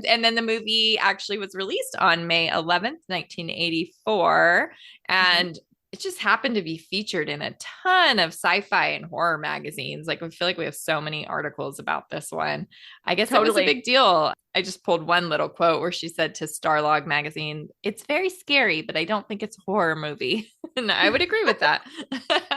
And then the movie actually was released on May 11th, 1984. And it just happened to be featured in a ton of sci-fi and horror magazines. Like, I feel like we have so many articles about this one. I guess it was a big deal. I just pulled one little quote where she said to Starlog magazine, "It's very scary, but I don't think it's a horror movie." And I would agree with that.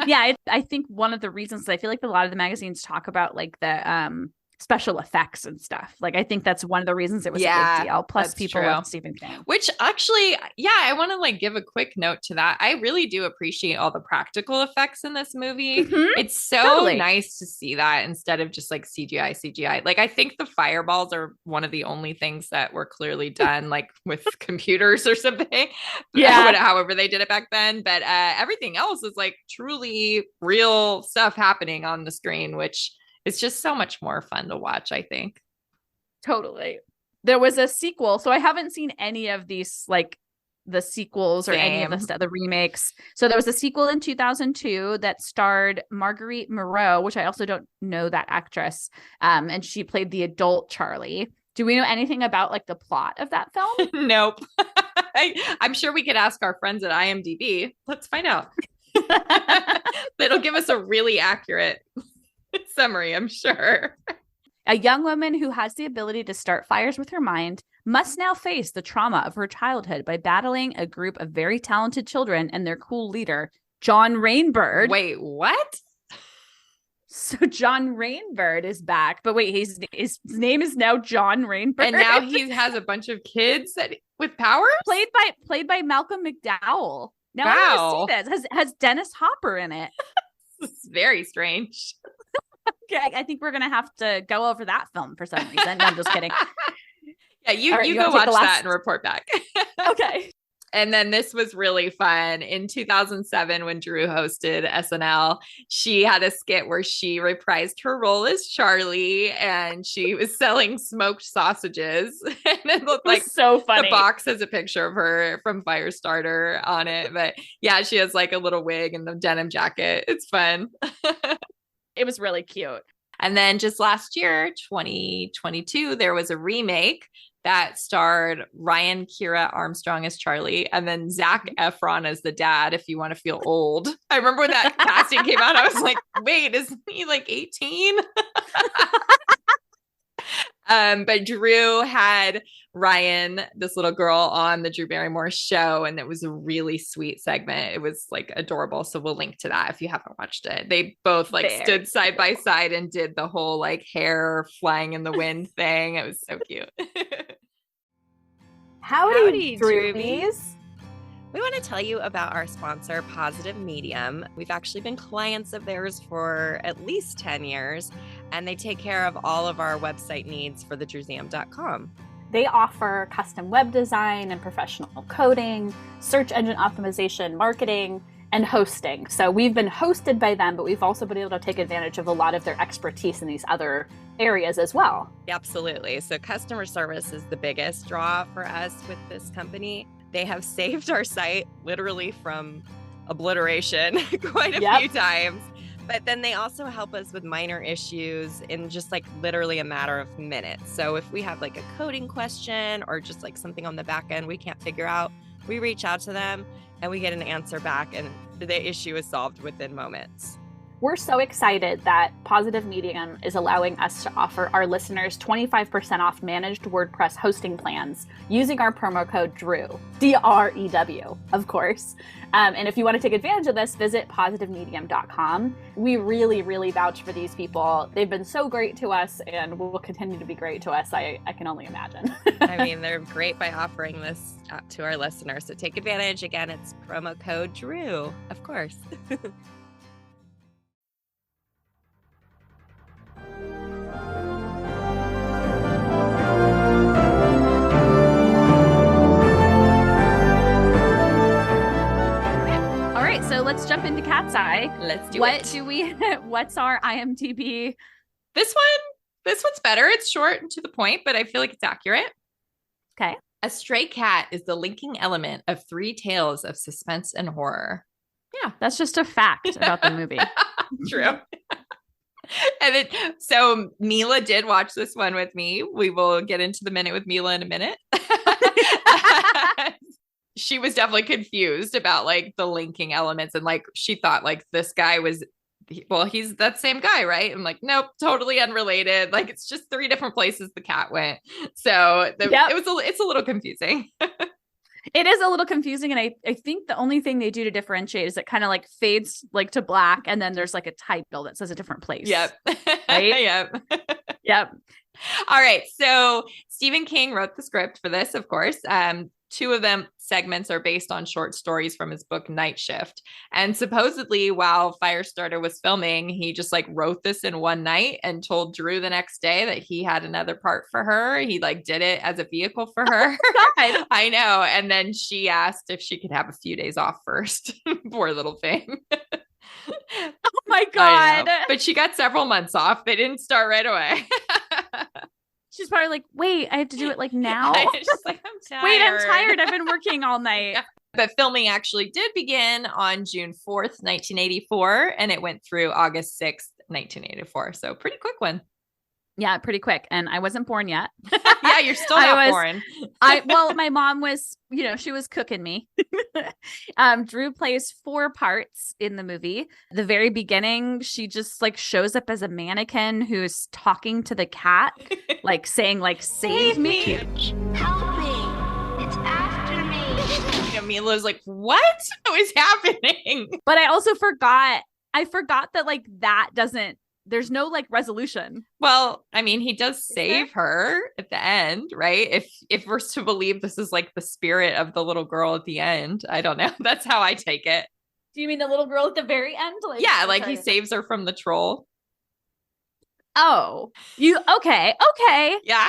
Yeah, I think one of the reasons I feel like a lot of the magazines talk about like the special effects and stuff. Like, I think that's one of the reasons it was a big deal. Plus, people love Stephen King. Which actually, I want to like give a quick note to that. I really do appreciate all the practical effects in this movie. It's so nice to see that instead of just like CGI. Like, I think the fireballs are one of the only things that were clearly done like with computers or something. Yeah. However they did it back then. But everything else is like truly real stuff happening on the screen, which it's just so much more fun to watch, I think. Totally. There was a sequel. So I haven't seen any of these, like the sequels or any of the remakes. So there was a sequel in 2002 that starred Marguerite Moreau, which I also don't know that actress. And she played the adult Charlie. Do we know anything about like the plot of that film? Nope. I'm sure we could ask our friends at IMDb. Let's find out. It'll give us a really accurate summary, I'm sure. A young woman who has the ability to start fires with her mind must now face the trauma of her childhood by battling a group of very talented children and their cool leader, John Rainbird. Wait, what? So John Rainbird is back, but wait, his name is now John Rainbird, and now he has a bunch of kids with powers, played by Malcolm McDowell. Now I want to see this. Has Dennis Hopper in it? This is very strange. Okay, I think we're gonna have to go over that film for some reason. No, I'm just kidding. Yeah, you go watch that and report back. Okay. And then this was really fun. In 2007, when Drew hosted SNL, she had a skit where she reprised her role as Charlie, and she was selling smoked sausages. And it looked like so funny. The box has a picture of her from Firestarter on it. But yeah, she has like a little wig and the denim jacket. It's fun. It was really cute. And then just last year, 2022, there was a remake that starred Ryan Kira Armstrong as Charlie and then Zac Efron as the dad, if you want to feel old. I remember when that casting came out, I was like, wait, isn't he like 18? But Drew had Ryan, this little girl, on the Drew Barrymore show, and it was a really sweet segment. It was like adorable. So we'll link to that if you haven't watched it. They both like stood side by side and did the whole like hair flying in the wind thing. It was so cute. Howdy, Drewbies. We want to tell you about our sponsor, Positive Medium. We've actually been clients of theirs for at least 10 years, and they take care of all of our website needs for thedrewsam.com. They offer custom web design and professional coding, search engine optimization, marketing, and hosting. So we've been hosted by them, but we've also been able to take advantage of a lot of their expertise in these other areas as well. Absolutely. So customer service is the biggest draw for us with this company. They have saved our site literally from obliteration quite a few times. But then they also help us with minor issues in just like literally a matter of minutes. So if we have like a coding question or just like something on the back end we can't figure out, we reach out to them and we get an answer back and the issue is solved within moments. We're so excited that Positive Medium is allowing us to offer our listeners 25% off managed WordPress hosting plans using our promo code DREW, D-R-E-W, of course. And if you want to take advantage of this, visit positivemedium.com. We really, really vouch for these people. They've been so great to us and will continue to be great to us. I can only imagine. I mean, they're great by offering this to our listeners. So take advantage. Again, it's promo code DREW, of course. right, so let's jump into Cat's Eye. Let's do What it. do we? What's our IMDb? This one's better. It's short and to the point, but I feel like it's accurate. Okay. A stray cat is the linking element of three tales of suspense and horror. Yeah. That's just a fact about the movie. True. So Mila did watch this one with me. We will get into the minute with Mila in a minute. She was definitely confused about like the linking elements, and like she thought like this guy was, well, he's that same guy, right? I'm like, nope, totally unrelated. Like it's just three different places the cat went. So it's a little confusing. It is a little confusing, and I think the only thing they do to differentiate is it kind of like fades like to black, and then there's like a title that says a different place. Yep. Right? Yep. Yep. All right. So Stephen King wrote the script for this, of course. Two of them segments are based on short stories from his book Night Shift. And supposedly while Firestarter was filming, he just like wrote this in one night and told Drew the next day that he had another part for her. He like did it as a vehicle for her. Oh, God. I know. And then she asked if she could have a few days off first. Poor little thing. Oh my God. But she got several months off. They didn't start right away. She's probably like, wait, I have to do it like now. She's like, I'm tired. Wait, I'm tired. I've been working all night. Yeah. But filming actually did begin on June 4th, 1984, and it went through August 6th, 1984. So pretty quick one. Yeah, pretty quick. And I wasn't born yet. Yeah, you're still not born. Well, my mom was, she was cooking me. Drew plays 4 parts in the movie. The very beginning, she just like shows up as a mannequin who's talking to the cat, like saying like, save me. Help me. It's after me. Mila's like, what is happening? But I also forgot that like that doesn't, there's no like resolution. Well, I mean, he does save her at the end, right? If we're to believe this is like the spirit of the little girl at the end, I don't know. That's how I take it. Do you mean the little girl at the very end? Like, yeah, like he saves her from the troll. Oh, okay. Yeah.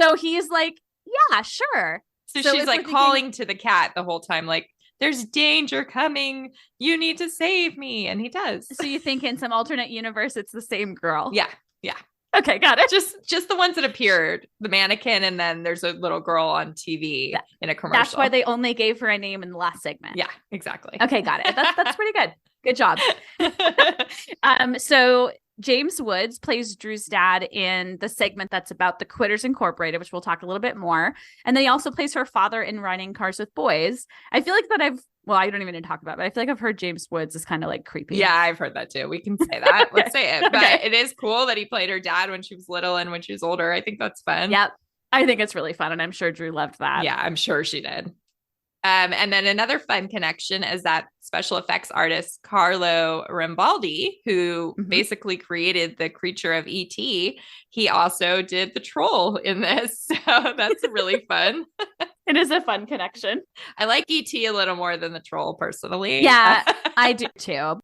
So he's like, yeah, sure. So she's like calling to the cat the whole time, like, there's danger coming. You need to save me. And he does. So you think in some alternate universe, it's the same girl? Yeah. Yeah. Okay. Got it. Just the ones that appeared, the mannequin. And then there's a little girl on TV in a commercial. That's why they only gave her a name in the last segment. Yeah, exactly. Okay. Got it. That's pretty good. Good job. So James Woods plays Drew's dad in the segment that's about the Quitters Incorporated, which we'll talk a little bit more. And then he also plays her father in Running Cars with Boys. I feel like that I don't even need to talk about it, but I feel like I've heard James Woods is kind of like creepy. Yeah, I've heard that too. We can say that. Let's say it. But Okay. it is cool that he played her dad when she was little and when she was older. I think that's fun. Yep. I think it's really fun. And I'm sure Drew loved that. Yeah, I'm sure she did. And then another fun connection is that special effects artist Carlo Rambaldi, who basically created the creature of E.T., he also did the troll in this. So that's really fun. It is a fun connection. I like E.T. a little more than the troll personally. Yeah, I do too.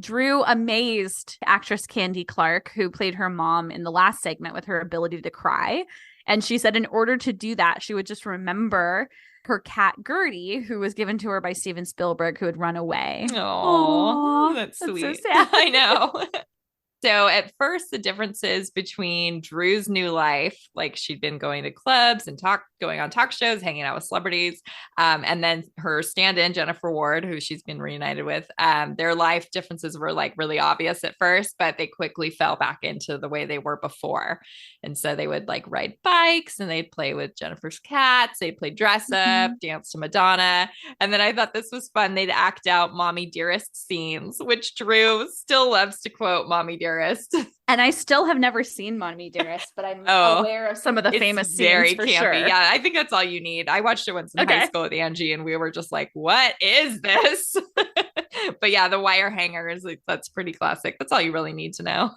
Drew amazed actress Candy Clark, who played her mom in the last segment with her ability to cry. And she said in order to do that, she would just remember her cat Gertie, who was given to her by Steven Spielberg, who had run away. Oh, that's sweet. So sad. I know. So at first, the differences between Drew's new life, like she'd been going to clubs and going on talk shows, hanging out with celebrities, and then her stand-in Jennifer Ward, who she's been reunited with, their life differences were like really obvious at first, but they quickly fell back into the way they were before. And so they would like ride bikes and they'd play with Jennifer's cats. They'd play dress up, dance to Madonna. And then I thought this was fun. They'd act out Mommy Dearest scenes, which Drew still loves to quote Mommy Dearest. And I still have never seen Mommy Dearest, but I'm aware of some of the famous scenes very for campy. sure. Yeah, I think that's all you need. I watched it once in high school with Angie and we were just like, what is this? But yeah, the wire hanger is like, that's pretty classic. That's all you really need to know.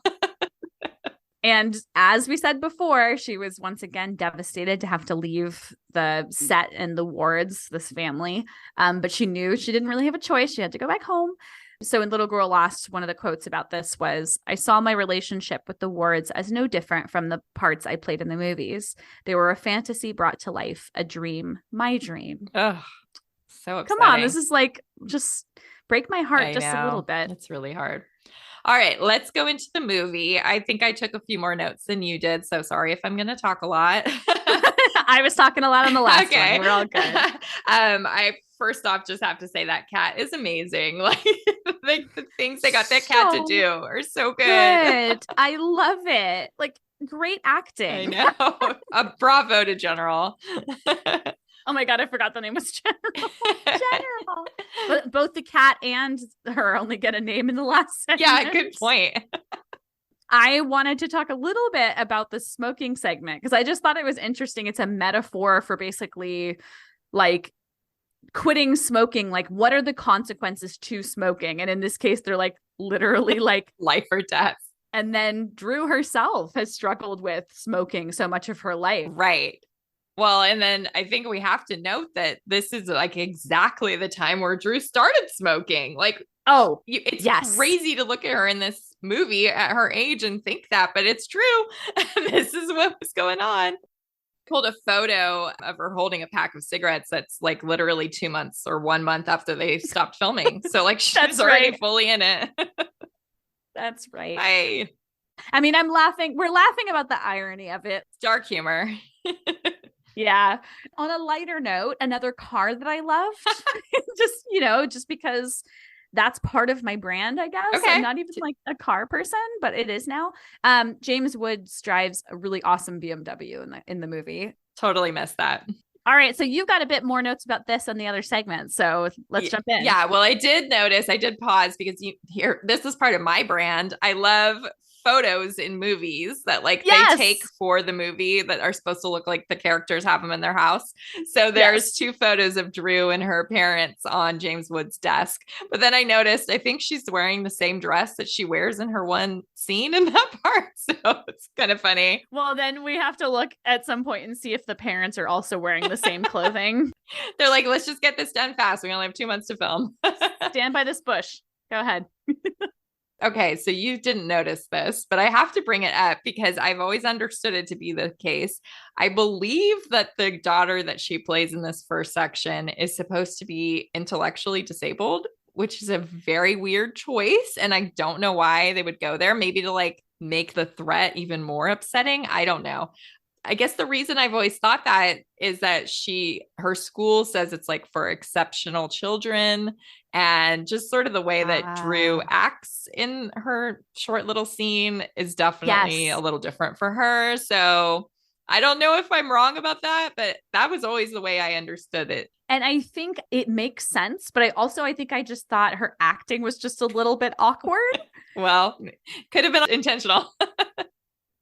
And as we said before, she was once again devastated to have to leave the set and the Wards, this family. But she knew she didn't really have a choice. She had to go back home. So in Little Girl Lost, one of the quotes about this was, I saw my relationship with the Wards as no different from the parts I played in the movies. They were a fantasy brought to life, a dream, my dream. Oh, so exciting. Come on, this is like just break my heart I just a little know. bit. It's really hard. All right, let's go into the movie. I think I took a few more notes than you did, so sorry if I'm going to talk a lot. I was talking a lot on the last one. We're all good. I first off just have to say that cat is amazing. Like the things they got that cat to So do are so good. I love it. Like great I acting. know. Bravo to General. Oh my God, I forgot the name was General. General. But both the cat and her only get a name in the last segment. Yeah, good point. I wanted to talk a little bit about the smoking segment because I just thought it was interesting. It's a metaphor for basically like quitting smoking. Like, what are the consequences to smoking? And in this case, they're like literally like Life or death. And then Drew herself has struggled with smoking so much of her life. Right. Well, and then I think we have to note that this is like exactly the time where Drew started smoking. Like, oh, it's yes. crazy to look at her in this movie at her age and think that, but it's true. This is what was going on. Pulled a photo of her holding a pack of cigarettes that's like literally 2 months or 1 month after they stopped filming. So like she's already fully in it. That's right. I mean, I'm laughing. We're laughing about the irony of it. Dark humor. Yeah. On a lighter note, another car that I loved, just because that's part of my brand, I guess. Okay. I'm not even like a car person, but it is now. James Woods drives a really awesome BMW in the movie. Totally missed that. All right. So you've got a bit more notes about this on the other segment. So let's jump in. Yeah. Well, I did pause because this is part of my brand. I love photos in movies that they take for the movie that are supposed to look like the characters have them in their house. So there's 2 photos of Drew and her parents on James Woods' desk. But then I noticed, I think she's wearing the same dress that she wears in her one scene in that part. So it's kind of funny. Well, then we have to look at some point and see if the parents are also wearing the same clothing. They're like, let's just get this done fast. We only have 2 months to film. Stand by this bush. Go ahead. Okay, so you didn't notice this, but I have to bring it up because I've always understood it to be the case. I believe that the daughter that she plays in this first section is supposed to be intellectually disabled, which is a very weird choice. And I don't know why they would go there. Maybe to make the threat even more upsetting. I don't know. I guess the reason I've always thought that is that her school says it's like for exceptional children, and just sort of the way that Drew acts in her short little scene is definitely a little different for her. So I don't know if I'm wrong about that, but that was always the way I understood it. And I think it makes sense, but I think I just thought her acting was just a little bit awkward. Well, could have been intentional.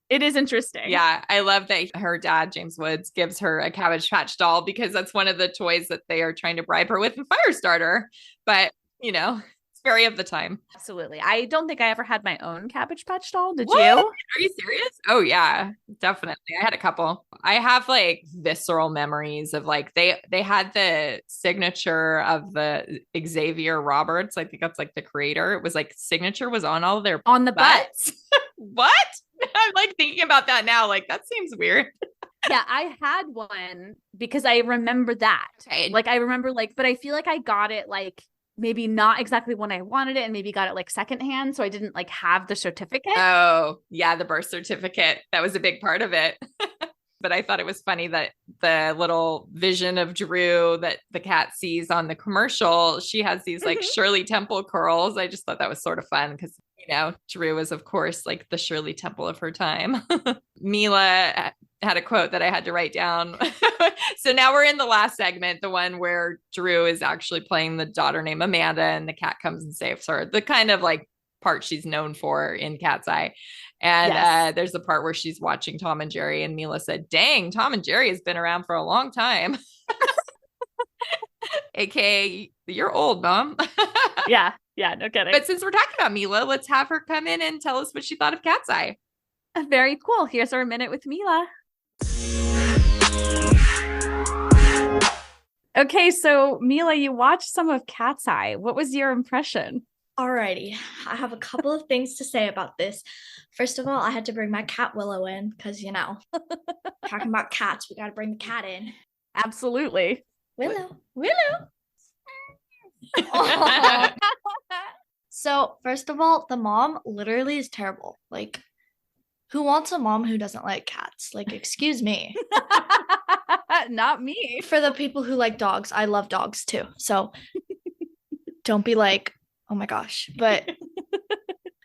It is interesting. Yeah, I love that her dad, James Woods, gives her a Cabbage Patch doll because that's one of the toys that they are trying to bribe her with in Firestarter. But, it's very of the time. Absolutely. I don't think I ever had my own Cabbage Patch doll. Did What? you? Are you serious? Oh, yeah, definitely. I had a couple. I have visceral memories of they had the signature of the Xavier Roberts. I think that's the creator. It was signature was on all of their on the butts. What? I'm thinking about that now. That seems weird. Yeah, I had one because I remember that. Okay. I remember but I feel like I got it maybe not exactly when I wanted it and maybe got it secondhand. So I didn't have the certificate. Oh, yeah. The birth certificate. That was a big part of it. But I thought it was funny that the little vision of Drew that the cat sees on the commercial, she has these Shirley Temple curls. I just thought that was sort of fun because, Drew is, of course, the Shirley Temple of her time. Mila had a quote that I had to write down. So now we're in the last segment, the one where Drew is actually playing the daughter named Amanda and the cat comes and saves her. The kind of part she's known for in Cat's Eye. And there's the part where she's watching Tom and Jerry and Mila said, dang, Tom and Jerry has been around for a long time. AKA, you're old, Mom. Yeah, no kidding. But since we're talking about Mila, let's have her come in and tell us what she thought of Cat's Eye. Very cool. Here's our minute with Mila. Okay, so Mila, you watched some of Cat's Eye. What was your impression? Alrighty, I have a couple of things to say about this. First of all, I had to bring my cat Willow in because, talking about cats, we got to bring the cat in. Absolutely. Willow. So, first of all, the mom literally is terrible. Like, who wants a mom who doesn't like cats? Like, excuse me. Not me. For the people who like dogs, I love dogs too. So don't be like, oh my gosh. But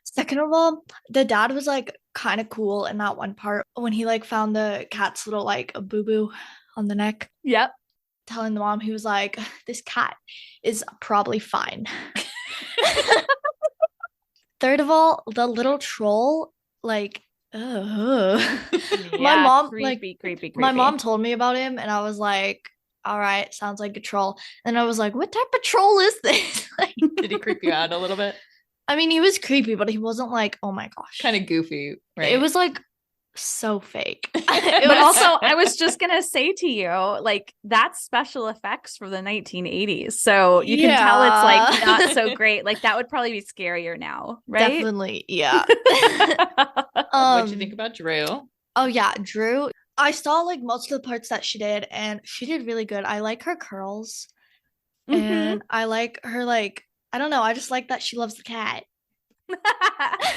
second of all, the dad was like kind of cool in that one part when he like found the cat's little like a boo-boo on the neck. Yep. Telling the mom, he was like, this cat is probably fine. Third of all, the little troll, like, my Yeah, mom, creepy. my mom told me about him, and I was like, all right, sounds like a troll. And I was like, what type of troll is this? Like, Did he creep you out a little bit? I mean, he was creepy, but he wasn't like, oh my gosh. Kind of goofy, right? It was like so fake. But also, I was just gonna say to you, like, that's special effects for the 1980s, so you can tell it's like not so great. Like, that would probably be scarier now, right? Definitely, yeah. What'd you think about Drew? Oh yeah, Drew. I saw like most of the parts that she did, and she did really good. I like her curls, and I like her like, I don't know. I just like that she loves the cat.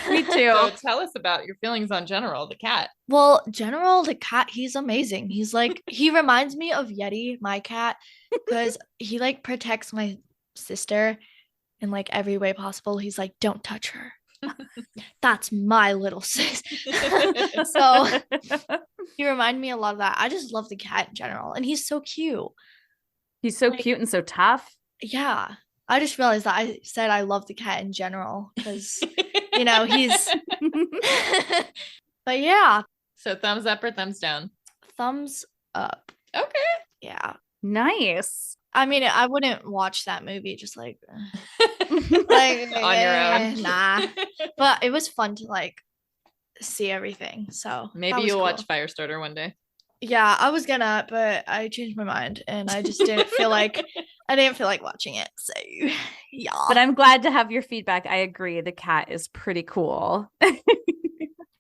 Me too. So tell us about your feelings on General, the cat. Well, General, the cat, he's amazing. He's like, he reminds me of Yeti, my cat, because he like protects my sister in like every way possible. He's like, don't touch her. That's my little sis. So he reminded me a lot of that. I just love the cat in general, and he's so cute. He's so cute and so tough. Yeah. I just realized that I said I love the cat in general because, you know, he's. But yeah, So thumbs up or thumbs down? thumbs up. Okay. Yeah. Nice. I mean, I wouldn't watch that movie just like, On your own. Nah. But it was fun to like see everything. So Maybe that was you'll cool. watch Firestarter one day. Yeah, I was gonna, but I changed my mind, and I just didn't feel like watching it. So yeah. But I'm glad to have your feedback. I agree. The cat is pretty cool. Bye.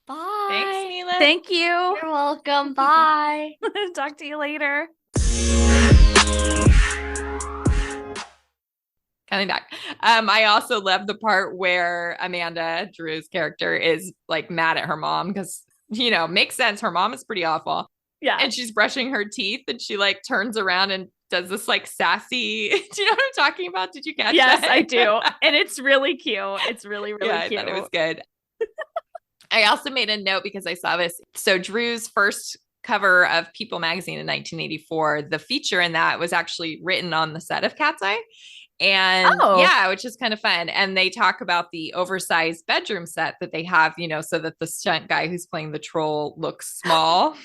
Thanks, Mila. Thank you. You're welcome. Bye. Talk to you later. Coming back. I also love the part where Amanda, Drew's character, is like mad at her mom because, you know, makes sense. Her mom is pretty awful. Yeah. And she's brushing her teeth and she like turns around and does this like sassy. Do you know what I'm talking about? Did you catch Yes, that? I do. And it's really cute. It's really, really Yeah, cute. I thought it was good. I also made a note because I saw this. So Drew's first cover of People magazine in 1984, the feature in that was actually written on the set of Cat's Eye. And yeah, which is kind of fun. And they talk about the oversized bedroom set that they have, you know, so that the stunt guy who's playing the troll looks small.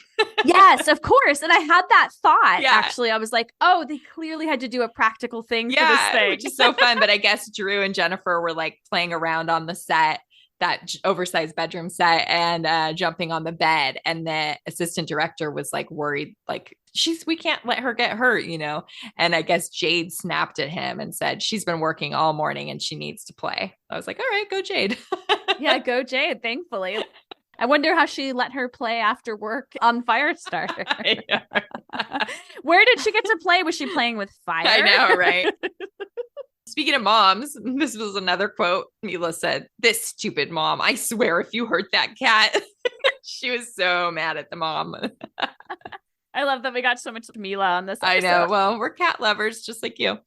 Yes, of course. And I had that thought, Yeah. actually. I was like, oh, they clearly had to do a practical thing for this thing. Which is so fun. But I guess Drew and Jennifer were like playing around on the set, that oversized bedroom set, and jumping on the bed. And the assistant director was like worried, like, we can't let her get hurt, you know? And I guess Jade snapped at him and said, she's been working all morning and she needs to play. I was like, all right, go Jade. Yeah, go Jade, thankfully. I wonder how she let her play after work on Firestarter. Where did she get to play? Was she playing with fire? I know, right? Speaking of moms, this was another quote. Mila said, "This stupid mom, I swear if you hurt that cat." She was so mad at the mom. I love that we got so much Mila on this I episode. know. Well, we're cat lovers just like you.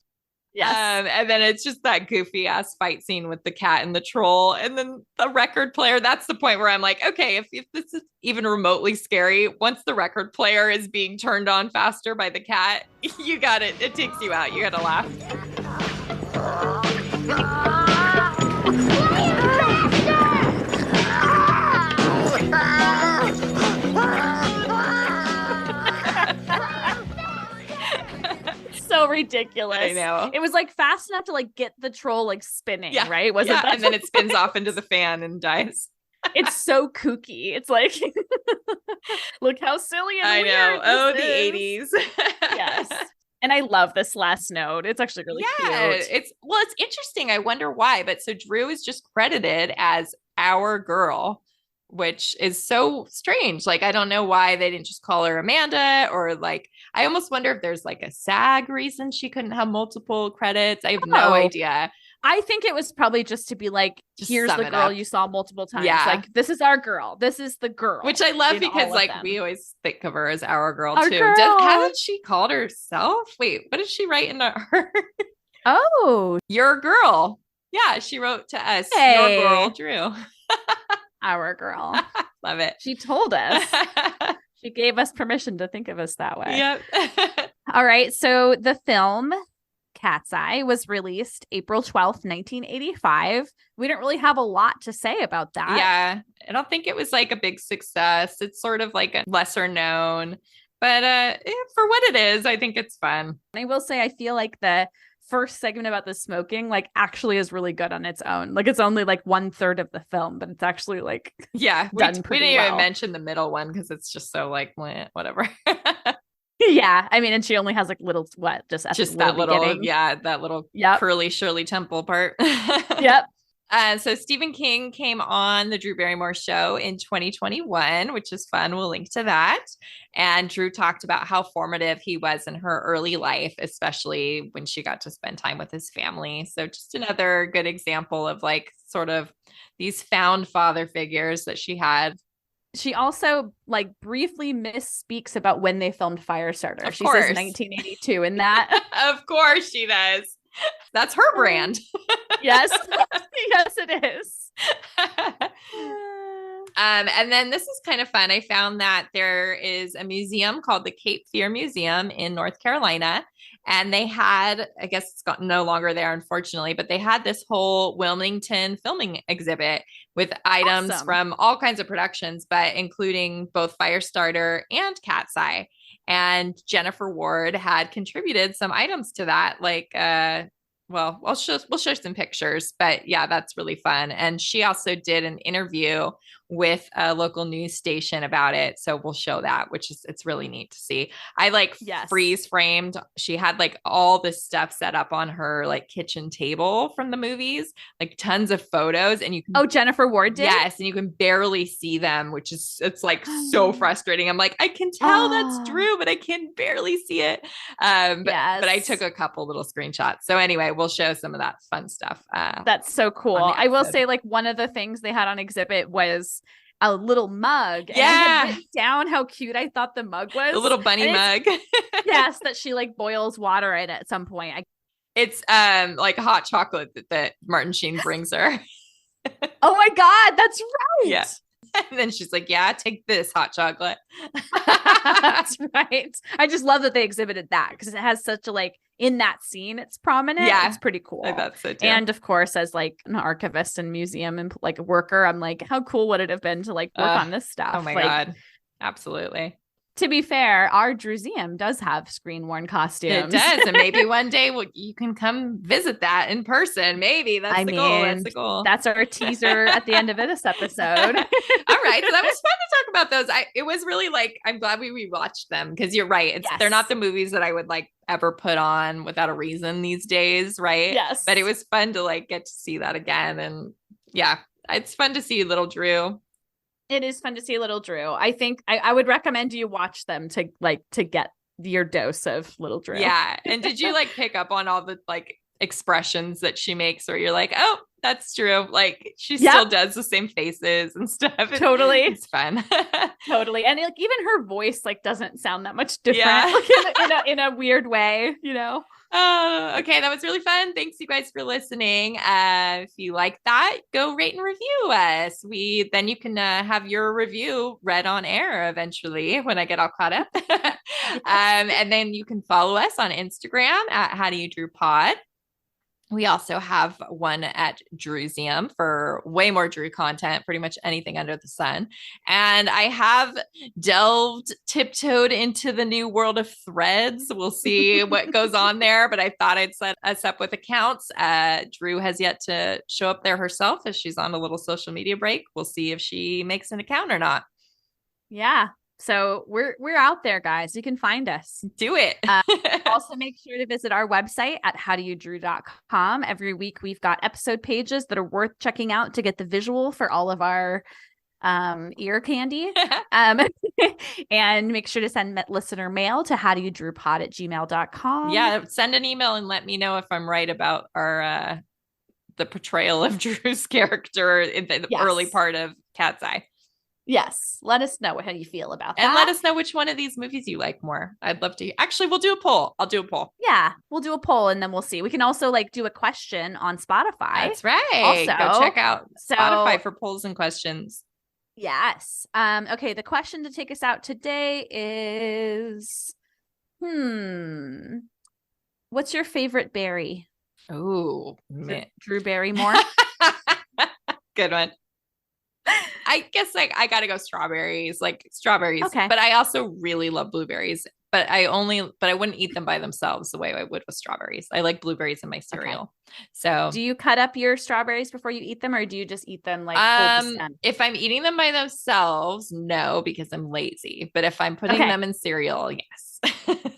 Yes. And then it's just that goofy ass fight scene with the cat and the troll. And then the record player. That's the point where I'm like, okay, if this is even remotely scary, once the record player is being turned on faster by the cat, you got it. It takes you out. You got to laugh. So ridiculous. I know. It was like fast enough to like get the troll like spinning, Yeah. right? Was Yeah, it? and then it spins off into the fan and dies. It's so kooky. It's like, look how silly and I know. weird Oh, this the is. 80s. Yes. And I love this last note. It's actually really cute. It's interesting. I wonder why. But so Drew is just credited as our girl, which is so strange. Like, I don't know why they didn't just call her Amanda, or like, I almost wonder if there's like a SAG reason she couldn't have multiple credits. I have no idea. I think it was probably just to be like, Just here's sum the it girl up. you saw multiple times. Yeah. Like, this is our girl. This is the girl. Which I love in because all of like them. we always think of her as our girl Our too. girl. Hasn't she called herself? Wait, what did she write in her? Oh, Your girl. Yeah, she wrote to us. Hey. Your girl, Drew. our girl. Love it. She told us. She gave us permission to think of us that way. Yep. All right. So the film Cat's Eye was released April 12th, 1985. We don't really have a lot to say about that. Yeah. I don't think it was like a big success. It's sort of like a lesser known, but for what it is, I think it's fun. I will say, I feel like the first segment about the smoking like actually is really good on its own. Like it's only like 1/3 of the film, but it's actually like Yeah. done We pretty didn't even well. mention the middle one because it's just so like meh, whatever. yeah. I mean, and she only has like little just at Just the that little, beginning. yeah, that little Yep. curly Shirley Temple part. Yep. So Stephen King came on the Drew Barrymore show in 2021, which is fun. We'll link to that. And Drew talked about how formative he was in her early life, especially when she got to spend time with his family. So just another good example of like sort of these found father figures that she had. She also like briefly misspeaks about when they filmed Firestarter. Of She course. says 1982 in that. Of course she does. That's her brand. Yes. Yes, it is. And then this is kind of fun. I found that there is a museum called the Cape Fear Museum in North Carolina. And they had, I guess it's got no longer there, unfortunately, but they had this whole Wilmington filming exhibit with items Awesome. from all kinds of productions, but including both Firestarter and Cat's Eye. And Jennifer Ward had contributed some items to that, like well, we'll show some pictures, but yeah, that's really fun. And she also did an interview with a local news station about it. So we'll show that, which is, it's really neat to see. I like Yes. freeze framed. She had like all this stuff set up on her like kitchen table from the movies, like tons of photos, and you can Oh, Jennifer Ward did? yes, and you can barely see them, which is it's like so frustrating. I'm like, I can tell that's Drew, but I can barely see it. But I Yes. took a couple little screenshots. So anyway, we'll show some of that fun stuff. That's so cool. on the I will episode. say, like, one of the things they had on exhibit was a little mug. And I Yeah. had written down how cute I thought the mug was. the little bunny And mug. yes, that she like boils water in at some point. It's like hot chocolate that Martin Sheen brings her. Oh my God, that's right. Yeah. And then she's like, yeah, take this hot chocolate. That's right. I just love that they exhibited that because it has such a like in that scene, it's prominent. Yeah. It's pretty cool. I thought so too. And of course, as like an archivist and museum and like worker, I'm like, how cool would it have been to like work on this stuff? Oh my Like, God. Absolutely. To be fair, our Drewseum does have screen worn costumes. It does. And maybe one day you can come visit that in person. Maybe that's the goal. That's the goal. That's our teaser at the end of this episode. All right. So that was fun to talk about those. It was really like, I'm glad we rewatched them because you're right. They're not the movies that I would like ever put on without a reason these days. Right. Yes. But it was fun to like get to see that again. And yeah, it's fun to see little Drew. It is fun to see little Drew. I think I would recommend you watch them to get your dose of little Drew. Yeah. And did you like pick up on all the like expressions that she makes where you're like, oh, that's true. Like she still does the same faces and stuff. Totally. It's fun. Totally. And like even her voice like doesn't sound that much different Yeah. like, in a weird way, you know? Oh, okay. That was really fun. Thanks you guys for listening. If you like that, go rate and review us. Then you can have your review read on air eventually when I get all caught up. And then you can follow us on Instagram at How Do You Drew Pod. We also have one at Drewseum for way more Drew content, pretty much anything under the sun. And I have tiptoed into the new world of Threads. We'll see what goes on there, but I thought I'd set us up with accounts. Drew has yet to show up there herself as she's on a little social media break. We'll see if she makes an account or not. Yeah. So we're out there, guys. You can find us. Do it. Also, make sure to visit our website at howdoyoudrew.com. Every week, we've got episode pages that are worth checking out to get the visual for all of our ear candy. And make sure to send listener mail to howdoyoudrewpod@gmail.com. Yeah, send an email and let me know if I'm right about our the portrayal of Drew's character in the early Yes. part of Cat's Eye. Yes. Let us know how you feel about that. And let us know which one of these movies you like more. I'd love to hear. Actually, we'll do a poll. I'll do a poll. Yeah, we'll do a poll and then we'll see. We can also like do a question on Spotify. That's right. Go Also, check out so- Spotify for polls and questions. Yes. Okay, the question to take us out today is what's your favorite berry? Oh, Drew Barrymore. good one. I guess I gotta go strawberries, Okay. but I also really love blueberries. But I wouldn't eat them by themselves the way I would with strawberries. I like blueberries in my cereal. So Do you cut up your strawberries before you eat them, or do you just eat them like full percent? if I'm eating them by themselves, no, because I'm lazy. But if I'm putting Okay. them in cereal, yes.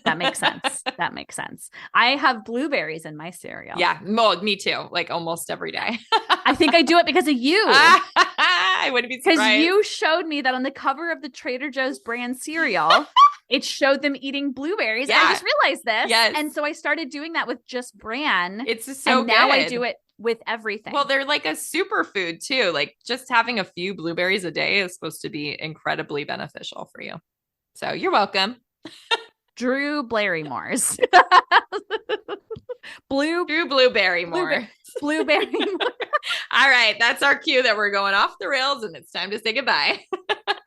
That makes sense. That makes sense. I have blueberries in my cereal. Yeah, me too. Like almost every day. I think I do it because of you. I wouldn't be Because surprised. you showed me that on the cover of the Trader Joe's brand cereal, it showed them eating blueberries. Yeah. I just realized this. Yes. And so I started doing that with just bran. It's just so and now I good. do it with everything. Well, they're like a superfood too. Like just having a few blueberries a day is supposed to be incredibly beneficial for you. So you're welcome. Drew Barrymore's. Drew Blueberry more. Blueberry. All right. That's our cue that we're going off the rails and it's time to say goodbye.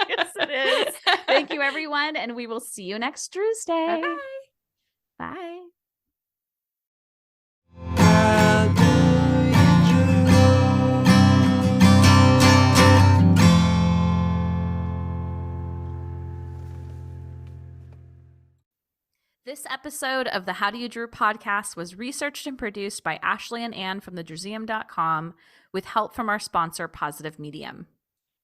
Yes, it is. Thank you, everyone. And we will see you next Tuesday. Bye-bye. Bye. This episode of the How Do You Drew podcast was researched and produced by Ashley and Ann from thedrewseum.com with help from our sponsor, Positive Medium.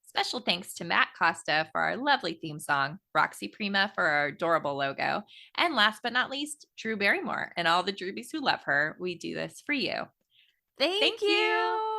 Special thanks to Matt Costa for our lovely theme song, Roxy Prima for our adorable logo, and last but not least, Drew Barrymore and all the Drewbies who love her. We do this for you. Thank you.